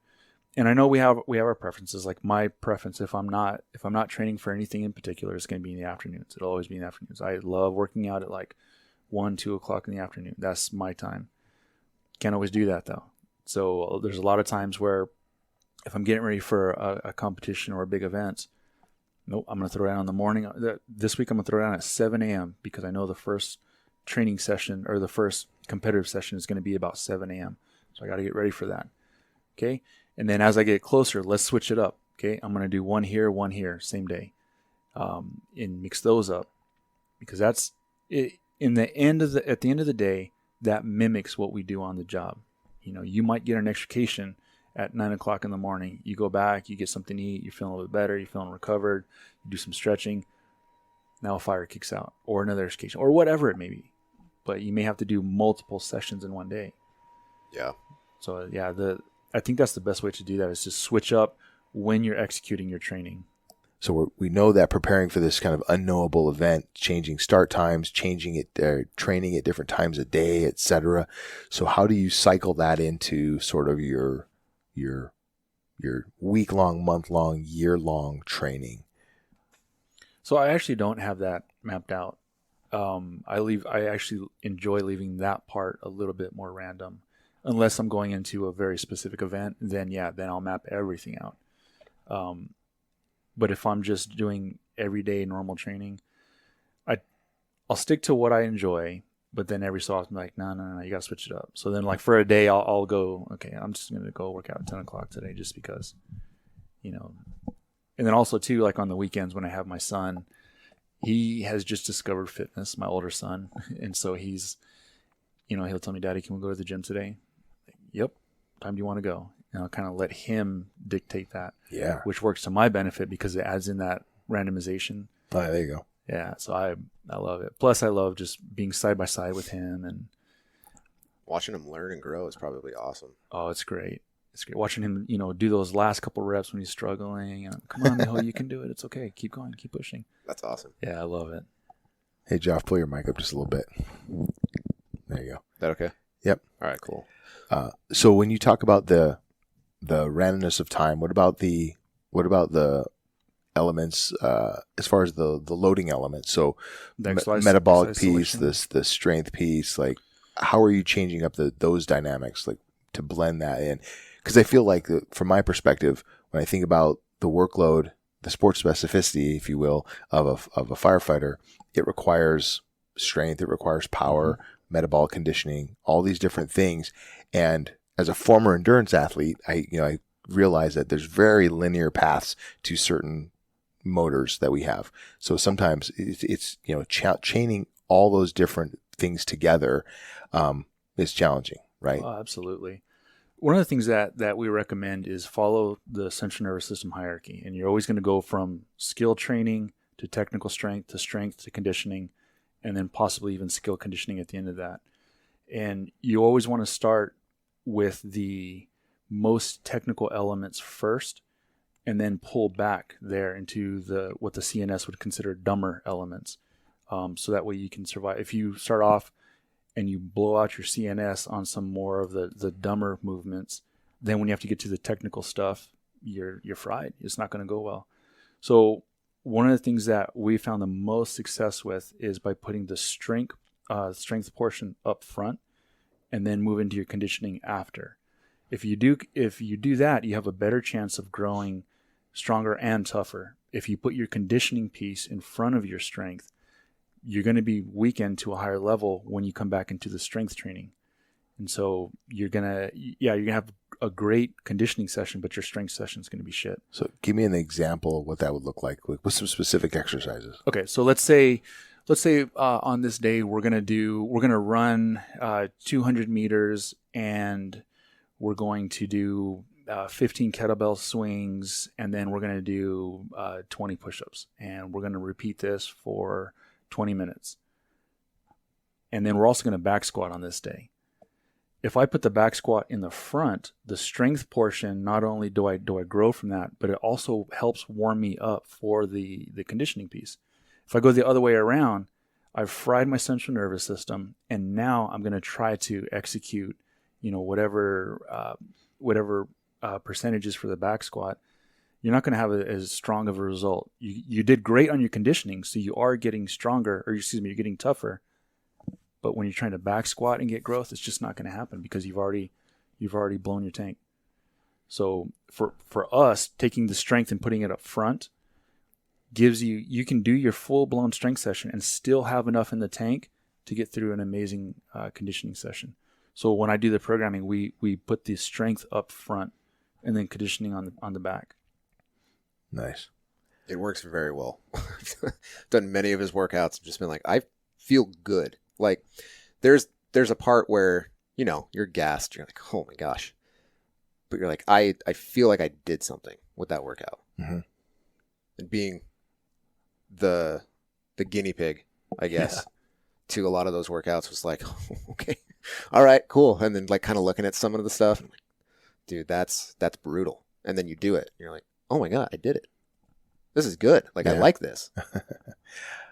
And I know we have our preferences. Like my preference, if I'm not training for anything in particular, it's going to be in the afternoons. It'll always be in the afternoons. I love working out at like 1-2 o'clock in the afternoon. That's my time. Can't always do that though. So there's a lot of times where if I'm getting ready for a competition or a big event, nope, I'm going to throw it out in the morning. This week I'm going to throw it out at 7 a.m. because I know the first training session or the first competitive session is going to be about 7 a.m. So I got to get ready for that. Okay. And then as I get closer, let's switch it up. Okay. I'm going to do one here, same day. And mix those up because that's it. At the end of the day, that mimics what we do on the job. You might get an extrication at 9 o'clock in the morning. You go back, you get something to eat, you're feeling a little bit better, you're feeling recovered, you do some stretching. Now a fire kicks out, or another extrication, or whatever it may be. But you may have to do multiple sessions in one day. Yeah. So yeah, I think that's the best way to do that is just switch up when you're executing your training. So we know that preparing for this kind of unknowable event, changing start times, changing it, training at different times of day, etc. So how do you cycle that into sort of your week-long, month-long, year-long training? So I actually don't have that mapped out. I actually enjoy leaving that part a little bit more random, unless I'm going into a very specific event. Then I'll map everything out. But if I'm just doing everyday normal training, I'll stick to what I enjoy. But then every so often, I'm like, no, you got to switch it up. So then, like for a day, I'll go, okay, I'm just going to go work out at 10 o'clock today, just because, And then also too, like on the weekends when I have my son, he has just discovered fitness, my older son, and so he's, he'll tell me, Daddy, can we go to the gym today? Yep. What time do you want to go? And I'll kind of let him dictate that. Yeah. Which works to my benefit because it adds in that randomization. Oh, there you go. Yeah. So I love it. Plus I love just being side by side with him and watching him learn and grow is probably awesome. Oh, it's great. It's great watching him, do those last couple reps when he's struggling. And come on, Mijo, you can do it. It's okay. Keep going. Keep pushing. That's awesome. Yeah, I love it. Hey, Joff, pull your mic up just a little bit. There you go. Is that okay? Yep. All right, cool. So when you talk about the randomness of time, what about the elements as far as the loading elements? So metabolic piece, the strength piece, like how are you changing up those dynamics, like to blend that in? Because I feel like from my perspective, when I think about the workload, the sports specificity, if you will, of a firefighter, it requires strength, it requires power, metabolic conditioning, all these different things. And as a former endurance athlete, I realize that there's very linear paths to certain motors that we have. So sometimes it's chaining all those different things together is challenging, right? Oh, absolutely. One of the things that we recommend is follow the central nervous system hierarchy. And you're always going to go from skill training to technical strength to conditioning, and then possibly even skill conditioning at the end of that. And you always want to start with the most technical elements first, and then pull back there into what the CNS would consider dumber elements. So that way you can survive. If you start off and you blow out your CNS on some more of the dumber movements, then when you have to get to the technical stuff, you're fried. It's not going to go well. So one of the things that we found the most success with is by putting the strength portion up front and then move into your conditioning after. If you do that, you have a better chance of growing stronger and tougher. If you put your conditioning piece in front of your strength, you're going to be weakened to a higher level when you come back into the strength training. And so you're going to have a great conditioning session, but your strength session is going to be shit. So give me an example of what that would look like with some specific exercises. Okay. So let's say on this day, we're going to run 200 meters, and we're going to do 15 kettlebell swings, and then we're going to do 20 push-ups, and we're going to repeat this for 20 minutes. And then we're also going to back squat on this day. If I put the back squat in the front, the strength portion, not only do I grow from that, but it also helps warm me up for the conditioning piece. If I go the other way around, I've fried my central nervous system, and now I'm going to try to execute, whatever percentages for the back squat. You're not going to have as strong of a result. You did great on your conditioning, so you are getting stronger, you're getting tougher. But when you're trying to back squat and get growth, it's just not going to happen because you've already blown your tank. So for us, taking the strength and putting it up front gives you can do your full blown strength session and still have enough in the tank to get through an amazing conditioning session. So when I do the programming, we put the strength up front and then conditioning on the back. Nice. It works very well. Done many of his workouts. I've just been like, I feel good. Like there's a part where, you're gassed. You're like, oh my gosh. But you're like, I feel like I did something with that workout. Mm-hmm. And being the guinea pig, I guess, to a lot of those workouts was like, okay, all right, cool. And then like kind of looking at some of the stuff, I'm like, dude, that's brutal. And then you do it. And you're like, oh my God, I did it. This is good. Like, I like this.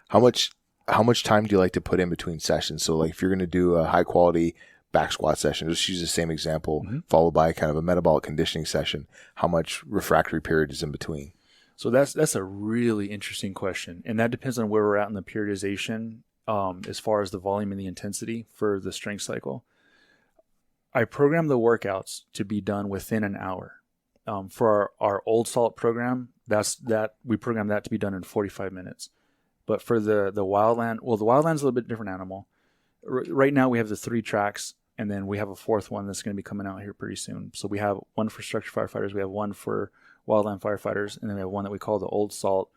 How much time do you like to put in between sessions? So like if you're going to do a high quality back squat session, just use the same example, followed by kind of a metabolic conditioning session, how much refractory period is in between? So that's a really interesting question. And that depends on where we're at in the periodization as far as the volume and the intensity for the strength cycle. I program the workouts to be done within an hour. For our old salt program, we program that to be done in 45 minutes. But for the Wildland, the Wildland's a little bit different animal. Right now we have the 3 tracks, and then we have a 4th one that's going to be coming out here pretty soon. So we have one for structure firefighters, we have one for Wildland Firefighters, and then we have one that we call the Old Salt,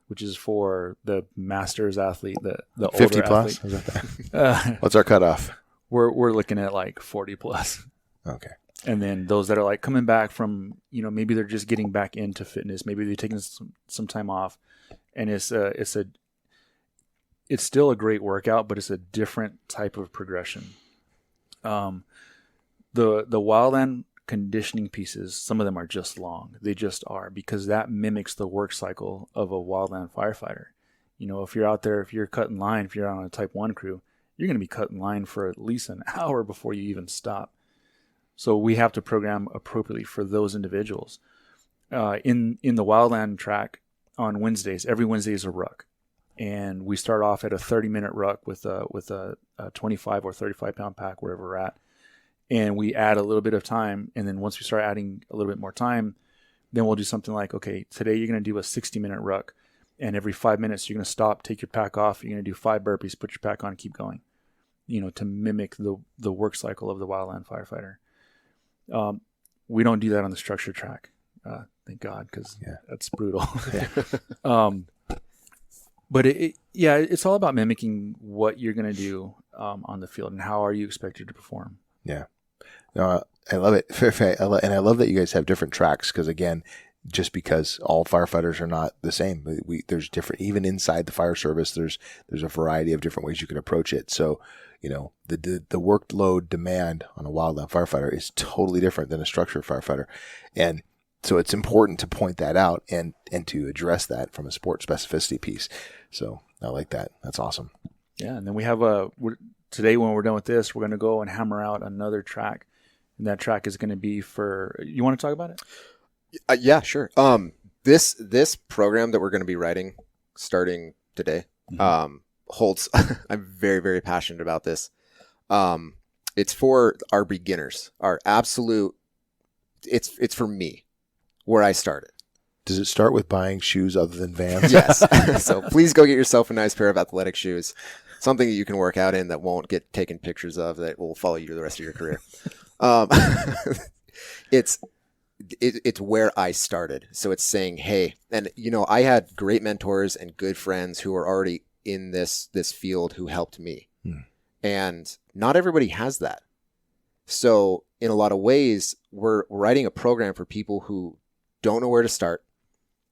which is for the masters athlete, the 50 older plus? athlete. What's our cutoff? We're looking at like 40 plus. Okay. And then those that are like coming back from, maybe they're just getting back into fitness, maybe they're taking some time off, and it's still a great workout, but it's a different type of progression. The Wildland conditioning pieces, some of them are just long. They just are, because that mimics the work cycle of a wildland firefighter. If you're out there, if you're cutting line, if you're on a type 1 crew, you're going to be cutting line for at least an hour before you even stop. So we have to program appropriately for those individuals. In the Wildland track on Wednesdays, every Wednesday is a ruck. And we start off at a 30-minute ruck with a 25 or 35-pound pack, wherever we're at. And we add a little bit of time. And then once we start adding a little bit more time, then we'll do something like, okay, today you're going to do a 60-minute ruck. And every 5 minutes, you're going to stop, take your pack off. You're going to do 5 burpees, put your pack on, and keep going, to mimic the work cycle of the Wildland firefighter. We don't do that on the structure track. Thank God, because that's brutal. But it's all about mimicking what you're going to do on the field and how are you expected to perform. Yeah. No, I love it. And I love that you guys have different tracks because, again, just because all firefighters are not the same, there's different, even inside the fire service, there's a variety of different ways you can approach it. So, the workload demand on a wildland firefighter is totally different than a structure firefighter. And so it's important to point that out and to address that from a sport specificity piece. So I like that. That's awesome. Yeah. And then we have today when we're done with this, we're going to go and hammer out another track. And that track is going to be you want to talk about it? Yeah, sure. This program that we're going to be writing starting today holds. I'm very, very passionate about this. It's for our beginners, our absolute. It's for me, where I started. Does it start with buying shoes other than Vans? Yes. So please go get yourself a nice pair of athletic shoes, something that you can work out in that won't get taken pictures of, that will follow you the rest of your career. It's where I started. So it's saying, hey, and I had great mentors and good friends who were already in this field who helped me. And not everybody has that. So in a lot of ways, we're writing a program for people who don't know where to start.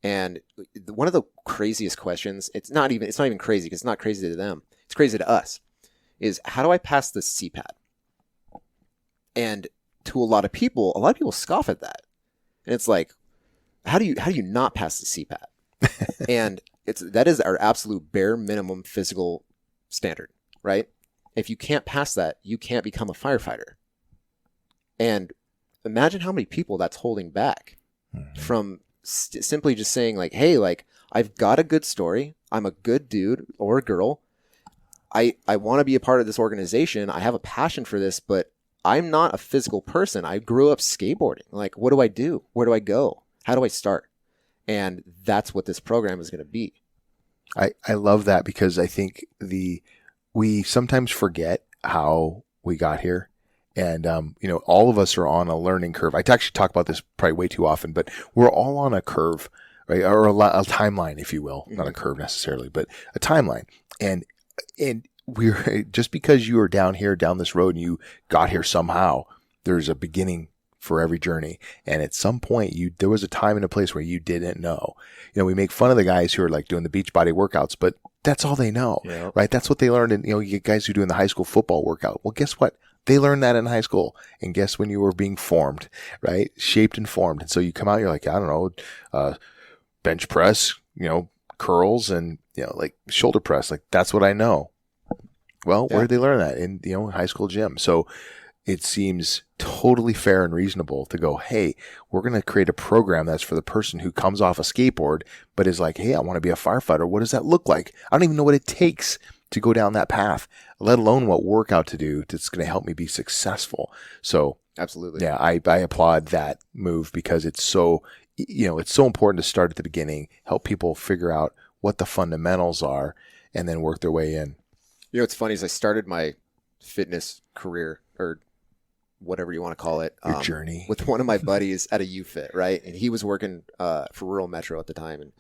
And one of the craziest questions, it's not even crazy, because it's not crazy to them, it's crazy to us, is how do I pass the Cpad? And to a lot of people scoff at that. And it's like, how do you not pass the Cpad? And that is our absolute bare minimum physical standard, right? If you can't pass that, you can't become a firefighter. And imagine how many people that's holding back from simply just saying like, hey, like, I've got a good story. I'm a good dude or a girl. I want to be a part of this organization. I have a passion for this, but I'm not a physical person. I grew up skateboarding. Like, what do I do? Where do I go? How do I start? And that's what this program is going to be. I love that, because I think we sometimes forget how we got here. And, all of us are on a learning curve. I actually talk about this probably way too often, but we're all on a curve, right? Or a timeline, if you will. Not a curve necessarily, but a timeline. And we're just because you are down this road and you got here somehow, there's a beginning for every journey. And at some point there was a time and a place where you didn't know. We make fun of the guys who are like doing the beach body workouts, but that's all they know, right? That's what they learned. And, you get guys who are doing the high school football workout. Well, guess what? They learned that in high school. And guess when you were being formed, right? Shaped and formed. And so you come out, you're like, I don't know, bench press, curls and, like shoulder press. Like, that's what I know. Well, where did they learn that? In, high school gym. So it seems totally fair and reasonable to go, hey, we're going to create a program that's for the person who comes off a skateboard, but is like, hey, I want to be a firefighter. What does that look like? I don't even know what it takes to go down that path, let alone what workout to do that's going to help me be successful. So absolutely. Yeah, I applaud that move, because it's so, it's so important to start at the beginning, help people figure out what the fundamentals are, and then work their way in. What's funny is I started my fitness career, or whatever you want to call it, your journey, with one of my buddies at a UFIT, right? And he was working for Rural Metro at the time, and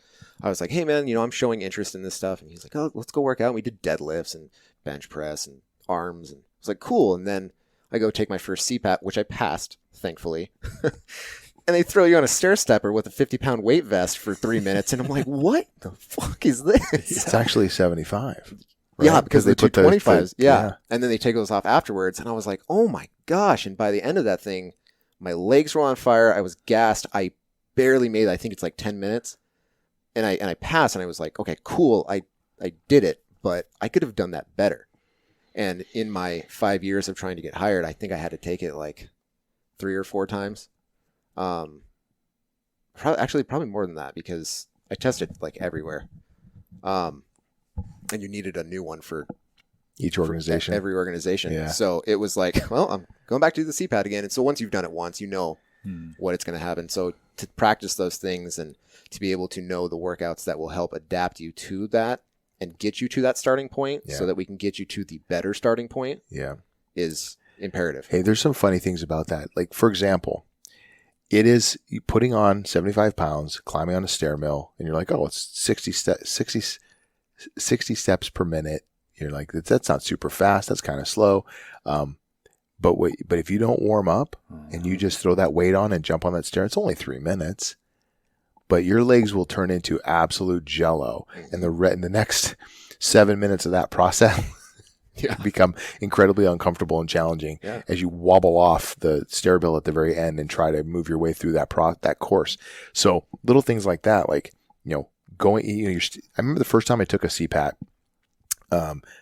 I was like, hey man, I'm showing interest in this stuff. And he's like, oh, let's go work out. And we did deadlifts and bench press and arms, and I was like, cool. And then I go take my first CPAT, which I passed, thankfully. And they throw you on a stair stepper with a 50-pound weight vest for 3 minutes, and I'm like, what the fuck is this? It's actually 75. Right? Yeah, because they put 225s. Yeah. And then they take those off afterwards. And I was like, oh my gosh. And by the end of that thing, my legs were on fire. I was gassed. I barely made it. I think it's like 10 minutes. And I passed, and I was like, okay, cool. I did it, but I could have done that better. And in my 5 years of trying to get hired, I think I had to take it like 3 or 4 times. Probably more than that, because I tested like everywhere. And you needed a new one for each organization, every organization. Yeah. So it was like, well, I'm going back to the Cpad again. And so once you've done it once, you know what it's going to happen. So to practice those things and to be able to know the workouts that will help adapt you to that and get you to that starting point, so that we can get you to the better starting point, is imperative. Hey, there's some funny things about that. Like, for example, it is putting on 75 pounds, climbing on a stair mill, and you're like, oh, it's 60 steps per minute. You're like, that's not super fast. That's kind of slow. But if you don't warm up and you just throw that weight on and jump on that stair, it's only 3 minutes. But your legs will turn into absolute jello. And the next 7 minutes of that process become incredibly uncomfortable and challenging as you wobble off the stair bill at the very end and try to move your way through that course. So little things like that, like, I remember the first time I took a CPAT,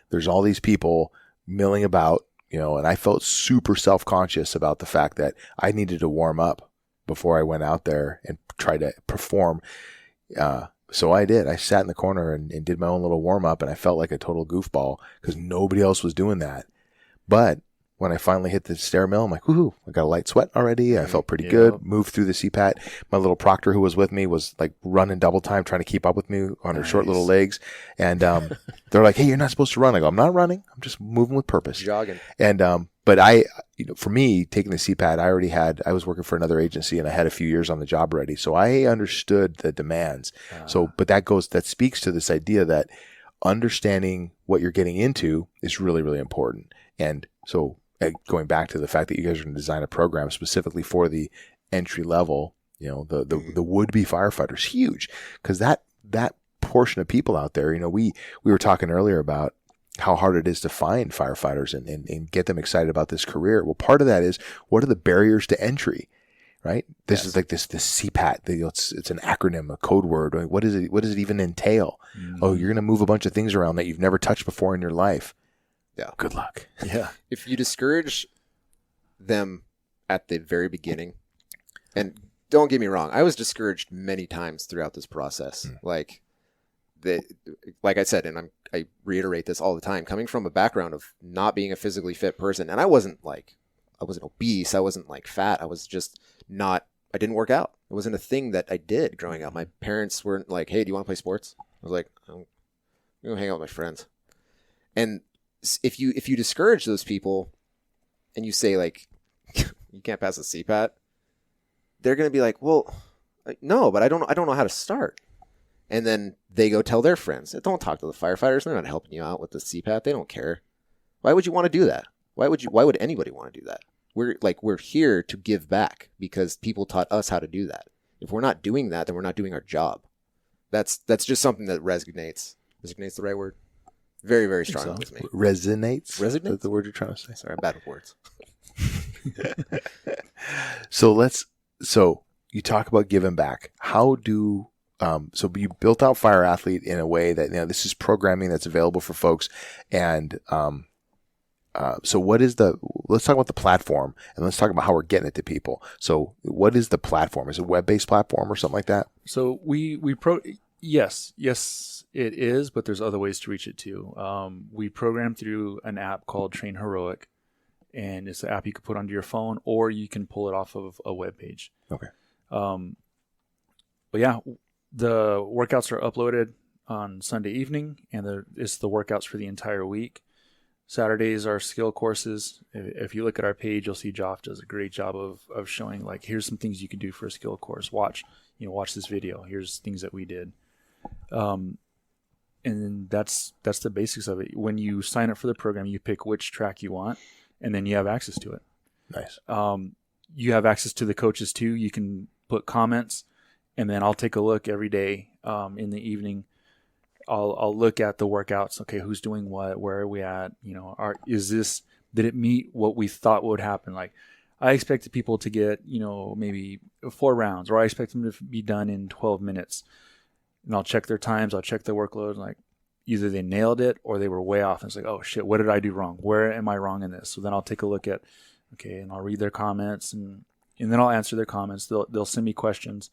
there's all these people milling about, and I felt super self-conscious about the fact that I needed to warm up before I went out there and try to perform So I did. I sat in the corner and did my own little warm up, and I felt like a total goofball because nobody else was doing that. But when I finally hit the stair mill, I'm like, woohoo, I got a light sweat already. I felt pretty good. Moved through the Cpad. My little proctor who was with me was like running double time, trying to keep up with me on her short little legs. And they're like, hey, you're not supposed to run. I go, I'm not running. I'm just moving with purpose. Jogging. And but for me, taking the Cpad, I was working for another agency and I had a few years on the job already. So I understood the demands. But that speaks to this idea that understanding what you're getting into is really, really important. And so going back to the fact that you guys are going to design a program specifically for the entry level, the would-be firefighters, huge, because that portion of people out there, we were talking earlier about how hard it is to find firefighters and get them excited about this career. Well, part of that is, what are the barriers to entry, right? This is like this Cpad. It's an acronym, a code word. What is it? What does it even entail? Oh, you're going to move a bunch of things around that you've never touched before in your life. Yeah. Good luck. Yeah. If you discourage them at the very beginning, and don't get me wrong, I was discouraged many times throughout this process. Like I said, and I reiterate this all the time, coming from a background of not being a physically fit person, and I wasn't obese, I wasn't like fat, I was just I didn't work out. It wasn't a thing that I did growing up. My parents weren't like, hey, do you want to play sports? I was like, I'm going to hang out with my friends. And if you discourage those people and you say like, you can't pass a Cpad, they're going to be like, well, no, but I don't know how to start. And then they go tell their friends, don't talk to the firefighters. They're not helping you out with the Cpad. They don't care. Why would you want to do that? Why would anybody want to do that? We're here to give back because people taught us how to do that. If we're not doing that, then we're not doing our job. That's just something that resonates. Resonates the right word? Very, very strong with me. Resonates? Is that Resonates? the word you're trying to say? Sorry, I'm bad with words. So you talk about giving back. How do so you built out Fire Athlete in a way that this is programming that's available for folks, and so let's talk about the platform and let's talk about how we're getting it to people. So what is the platform? Is it a web-based platform or something like that? So yes, it is, but there's other ways to reach it too. We program through an app called Train Heroic, and it's an app you can put onto your phone, or you can pull it off of a web page. Okay. But yeah, the workouts are uploaded on Sunday evening, and it's the workouts for the entire week. Saturdays are skill courses. If you look at our page, you'll see Joff does a great job of showing, like, here's some things you can do for a skill course. Watch this video. Here's things that we did. And that's the basics of it. When you sign up for the program, you pick which track you want, and then you have access to it. Nice. You have access to the coaches too. You can put comments, and then I'll take a look every day in the evening. I'll look at the workouts. Okay, who's doing what? Where are we at? Did it meet what we thought would happen? Like, I expected people to get, maybe 4 rounds, or I expect them to be done in 12 minutes. And I'll check their times. I'll check their workload. Like, either they nailed it or they were way off. And it's like, oh shit, what did I do wrong? Where am I wrong in this? So then I'll take a look at, and I'll read their comments, and then I'll answer their comments. They'll send me questions.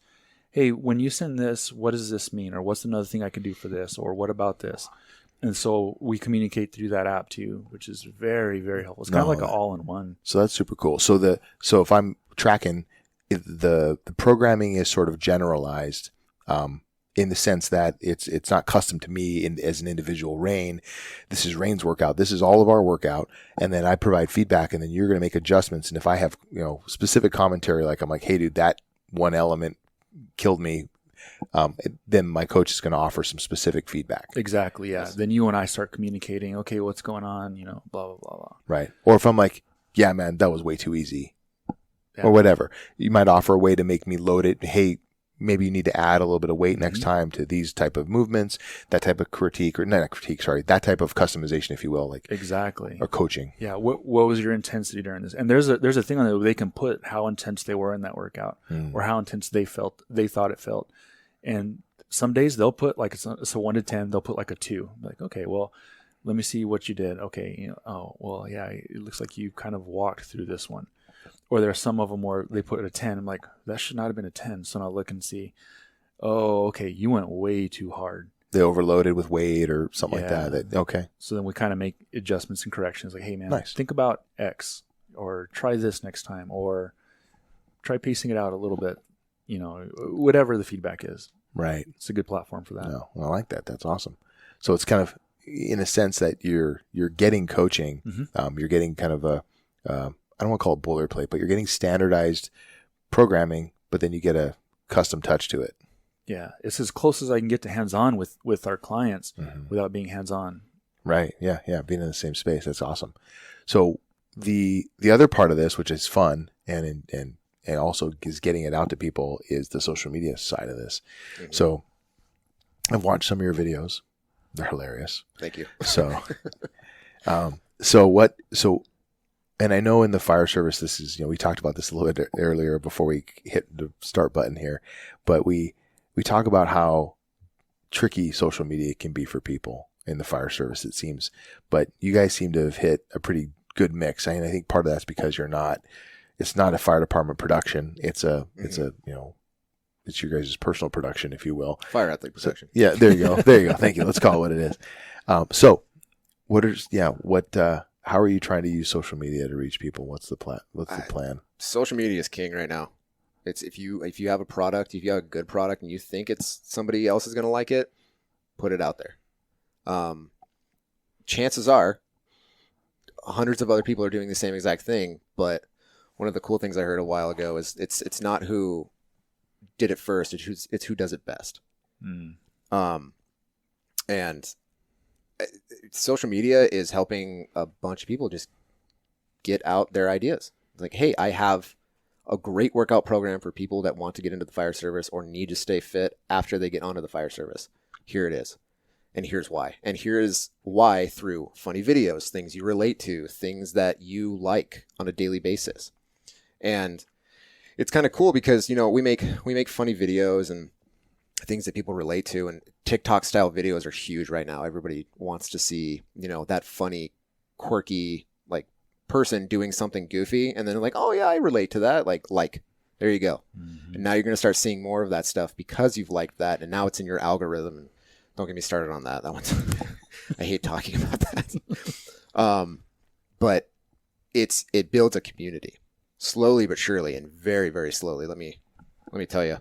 Hey, when you send this, what does this mean? Or what's another thing I could do for this? Or what about this? And so we communicate through that app too, which is very, very helpful. It's kind of like an all-in-one. So that's super cool. So if I'm tracking, the programming is sort of generalized in the sense that it's not custom to me as an individual Rain. This is Rain's workout. This is all of our workout. And then I provide feedback, and then you're going to make adjustments. And if I have, specific commentary, like I'm like, hey dude, that one element killed me, then my coach is going to offer some specific feedback. Exactly. Yeah. Yes. Then you and I start communicating. Okay, what's going on? Blah, blah, blah, blah. Right. Or if I'm like, yeah, man, that was way too easy, or whatever, you might offer a way to make me load it. Hey, maybe you need to add a little bit of weight next time to these type of movements, that type of that type of customization, if you will, like exactly, or coaching. Yeah. What was your intensity during this? And there's a thing on there where they can put how intense they were in that workout, or how intense they thought it felt. And some days they'll put like it's a 1 to 10, they'll put like a 2. Like, okay, well, let me see what you did. Okay, oh well, yeah, it looks like you kind of walked through this one. Or there are some of them where they put a 10. I'm like, that should not have been a 10. So I'll look and see. oh, okay, you went way too hard. They overloaded with weight or something like Yeah. that. Okay. So then we kind of make adjustments and corrections. Like, hey, man, Nice. think about X, or try this next time, or try pacing it out a little bit. You know, whatever the feedback is. Right. It's a good platform for that. No, well, I like that. That's awesome. So it's kind of in a sense that you're getting coaching. Mm-hmm. You're getting kind of a I don't want to call it boilerplate, but you're getting standardized programming, but then you get a custom touch to it. Yeah, it's as close as I can get to hands-on with our clients without being hands-on. Right. Yeah. Yeah. Being in the same space. That's awesome. So the other part of this, which is fun and also is getting it out to people, is the social media side of this. Mm-hmm. So I've watched some of your videos. They're hilarious. Thank you. So, and I know in the fire service, this is, we talked about this a little bit earlier before we hit the start button here, but we talk about how tricky social media can be for people in the fire service, it seems, but you guys seem to have hit a pretty good mix. I mean, I think part of that's because it's not a fire department production. It's it's your guys' personal production, if you will. Fire athlete production. So, yeah, there you go. There you go. Thank you. Let's call it what it is. How are you trying to use social media to reach people? What's the plan? Social media is king right now. It's if you have a product, if you have a good product and you think it's somebody else is going to like it, put it out there. Chances are hundreds of other people are doing the same exact thing, but one of the cool things I heard a while ago is it's not who did it first, it's who does it best. And social media is helping a bunch of people just get out their ideas. Like, hey, I have a great workout program for people that want to get into the fire service or need to stay fit after they get onto the fire service. Here it is. And here's why. And here is why through funny videos, things you relate to, things that you like on a daily basis. And it's kind of cool because, we make funny videos and things that people relate to, and TikTok style videos are huge right now. Everybody wants to see, that funny, quirky, person doing something goofy. And then they're like, oh yeah, I relate to that. Like, there you go. Mm-hmm. And now you're going to start seeing more of that stuff because you've liked that. And now it's in your algorithm. And don't get me started on that. That one's, I hate talking about that. But it builds a community slowly, but surely, and very, very slowly. Let me tell you,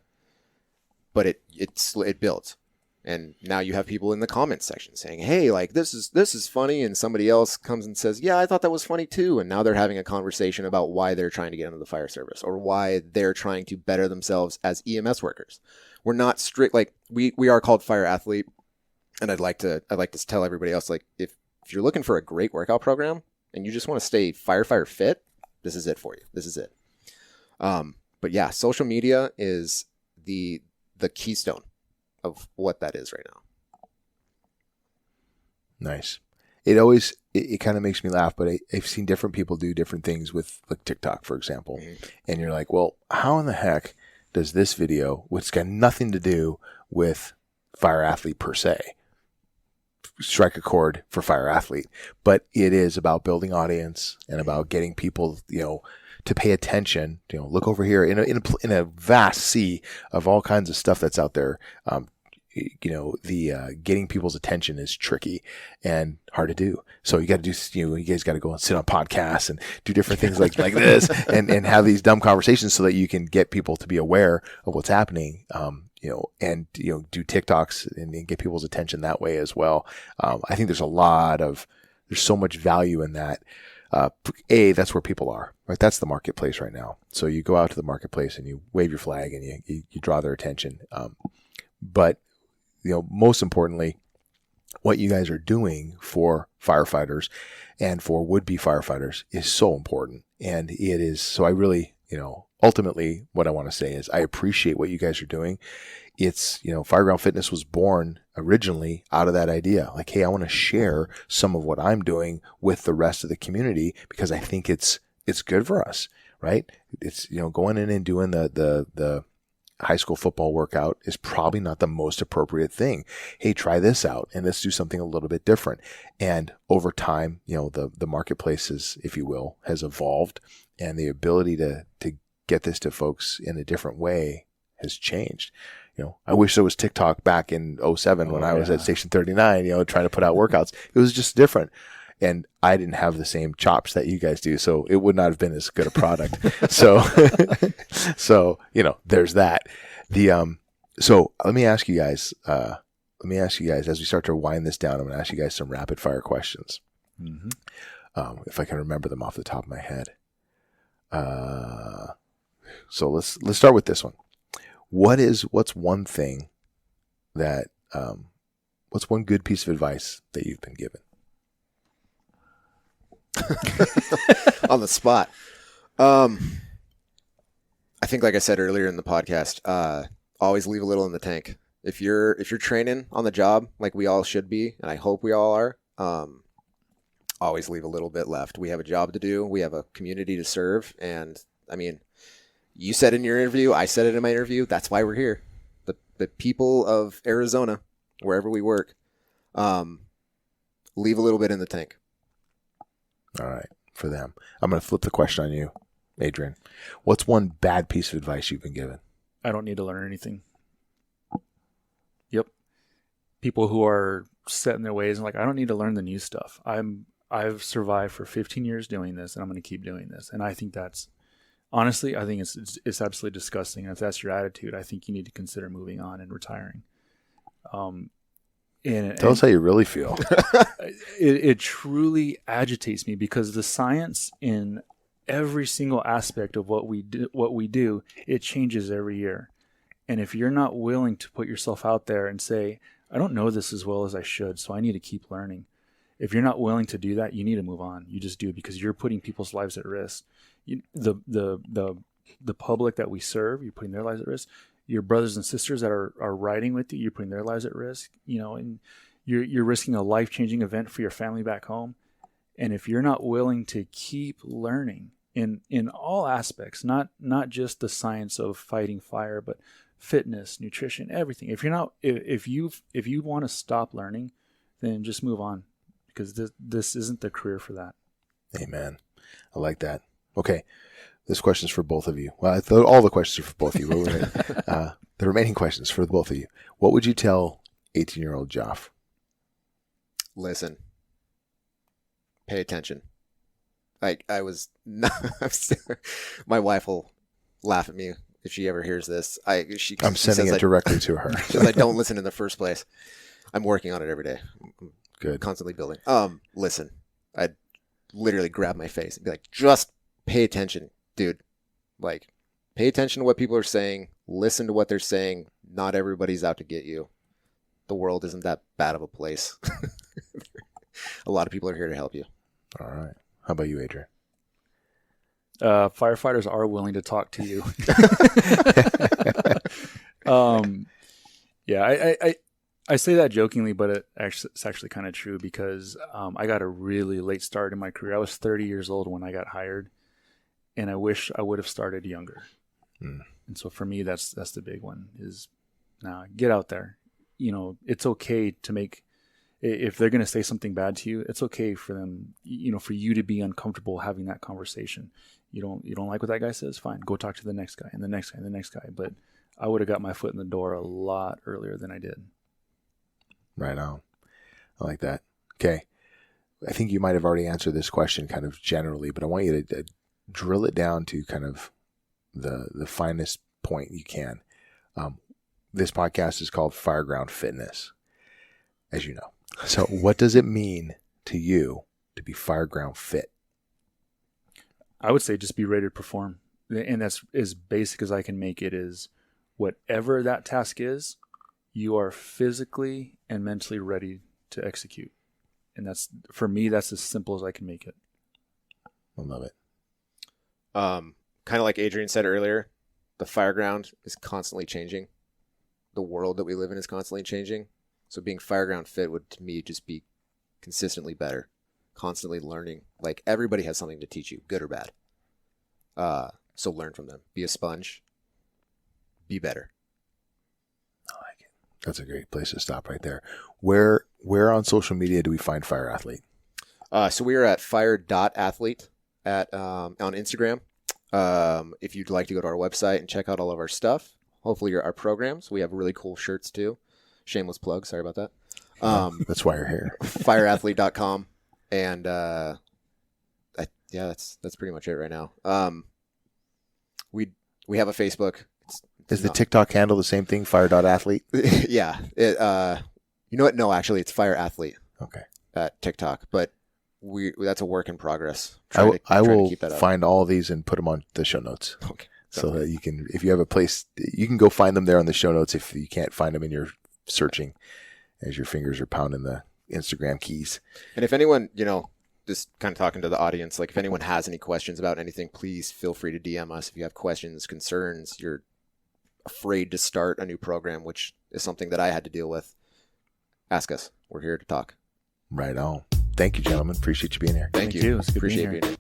but it builds. And now you have people in the comments section saying, hey, this is funny. And somebody else comes and says, yeah, I thought that was funny too. And now they're having a conversation about why they're trying to get into the fire service or why they're trying to better themselves as EMS workers. We're not strict. We are called Fire Athlete. And I'd like to tell everybody else, if you're looking for a great workout program and you just want to stay firefighter fit, this is it for you. This is it. But yeah, social media is the keystone of what that is right now. Nice. It kind of makes me laugh, but I've seen different people do different things with TikTok, for example. Mm-hmm. And you're like, well, how in the heck does this video, which got nothing to do with Fire Athlete per se, strike a chord for Fire Athlete, but it is about building audience and about getting people, to pay attention, look over here in a vast sea of all kinds of stuff that's out there. Getting people's attention is tricky and hard to do. So you got to do, you guys got to go and sit on podcasts and do different things like this and have these dumb conversations so that you can get people to be aware of what's happening. Do TikToks and get people's attention that way as well. I think there's so much value in that. That's where people are, right? That's the marketplace right now. So you go out to the marketplace and you wave your flag and you draw their attention. But most importantly, what you guys are doing for firefighters and for would-be firefighters is so important. And it is, so I really, ultimately what I want to say is I appreciate what you guys are doing. It's, Fireground Fitness was born originally out of that idea. Like, hey, I want to share some of what I'm doing with the rest of the community because I think it's good for us, right? It's, going in and doing the high school football workout is probably not the most appropriate thing. Hey, try this out and let's do something a little bit different. And over time, the marketplace is, if you will, has evolved, and the ability to get this to folks in a different way has changed. I wish there was TikTok back in 2007 when I was at Station 39, trying to put out workouts. It was just different. And I didn't have the same chops that you guys do, so it would not have been as good a product. so there's that. So let me ask you guys, as we start to wind this down, I'm going to ask you guys some rapid fire questions. Mm-hmm. If I can remember them off the top of my head. So let's start with this one. What's one thing that, what's one good piece of advice that you've been given? On the spot. I think, like I said earlier in the podcast, always leave a little in the tank. If you're training on the job, like we all should be, and I hope we all are, always leave a little bit left. We have a job to do. We have a community to serve. And I mean, you said in your interview, I said it in my interview. That's why we're here. The people of Arizona, wherever we work, leave a little bit in the tank. All right, for them. I'm going to flip the question on you, Adrian. What's one bad piece of advice you've been given? I don't need to learn anything. Yep. People who are set in their ways and I don't need to learn the new stuff. I've survived for 15 years doing this, and I'm going to keep doing this. And I think it's absolutely disgusting. And if that's your attitude, I think you need to consider moving on and retiring. Tell us how you really feel. It truly agitates me because the science in every single aspect of what we do, it changes every year. And if you're not willing to put yourself out there and say, I don't know this as well as I should, so I need to keep learning. If you're not willing to do that, you need to move on. You just do it because you're putting people's lives at risk. The public that we serve, you're putting their lives at risk. Your brothers and sisters that are riding with you, you're putting their lives at risk, and you're risking a life-changing event for your family back home. And if you're not willing to keep learning in all aspects, not just the science of fighting fire, but fitness, nutrition, everything. If you want to stop learning, then just move on, because this isn't the career for that. Amen. I like that. Okay. This question is for both of you. Well, all the questions are for both of you. The remaining questions for both of you. What would you tell 18-year-old Joff? Listen. Pay attention. My wife will laugh at me if she ever hears this. I'm sending it directly to her. Because I don't listen in the first place. I'm working on it every day. I'm Good. Constantly building. Listen. I'd literally grab my face and be like, just pay attention. Dude, pay attention to what people are saying. Listen to what they're saying. Not everybody's out to get you. The world isn't that bad of a place. A lot of people are here to help you. All right. How about you, Adrian? Firefighters are willing to talk to you. I say that jokingly, but it's actually kind of true because I got a really late start in my career. I was 30 years old when I got hired. And I wish I would have started younger. And so for me, that's the big one is now get out there. It's okay to make, if they're going to say something bad to you, it's okay for them, for you to be uncomfortable having that conversation. You don't like what that guy says? Fine. Go talk to the next guy and the next guy and the next guy. But I would have got my foot in the door a lot earlier than I did. Right on. I like that. Okay. I think you might have already answered this question kind of generally, but I want you to drill it down to kind of the finest point you can. This podcast is called Fireground Fitness, as you know. So what does it mean to you to be Fireground fit? I would say just be ready to perform. And that's as basic as I can make it is whatever that task is, you are physically and mentally ready to execute. And for me, that's as simple as I can make it. I love it. Kind of like Adrian said earlier, the fireground is constantly changing. The world that we live in is constantly changing. So being fireground fit would, to me, just be consistently better, constantly learning. Everybody has something to teach you, good or bad. So learn from them. Be a sponge. Be better. I like it. That's a great place to stop right there. Where on social media do we find Fire Athlete? So we are at fire.athlete on Instagram. If you'd like to go to our website and check out all of our stuff, hopefully our programs. We have really cool shirts too. Shameless plug. Sorry about that. That's why you're here. Fireathlete.com. And that's pretty much it right now. We have a Facebook. Is the TikTok handle the same thing? Fire.athlete? Yeah. You know what? No, actually, it's Fire Athlete. Okay. At TikTok, but that's a work in progress. I will find all of these and put them on the show notes. Okay. So that you can, if you have a place, you can go find them there on the show notes if you can't find them in your searching as your fingers are pounding the Instagram keys. And if anyone, just kind of talking to the audience, like if anyone has any questions about anything, please feel free to DM us. If you have questions, concerns, you're afraid to start a new program, which is something that I had to deal with, ask us. We're here to talk. Right on. Thank you, gentlemen. Appreciate you being here. Thank you. It's good Appreciate being being here.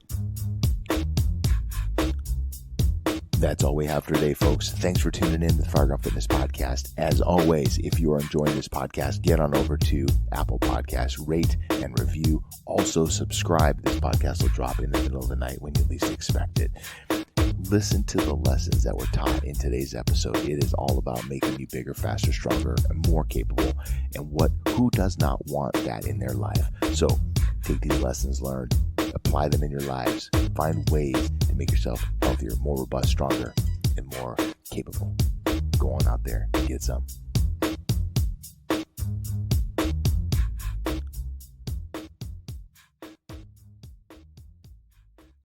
That's all we have for today, folks. Thanks for tuning in to the Fireground Fitness Podcast. As always, if you are enjoying this podcast, get on over to Apple Podcasts, rate and review. Also subscribe. This podcast will drop in the middle of the night when you least expect it. Listen to the lessons that were taught in today's episode. It is all about making you bigger, faster, stronger, and more capable. And who does not want that in their life? So take these lessons learned, apply them in your lives, find ways to make yourself healthier, more robust, stronger, and more capable. Go on out there and get some.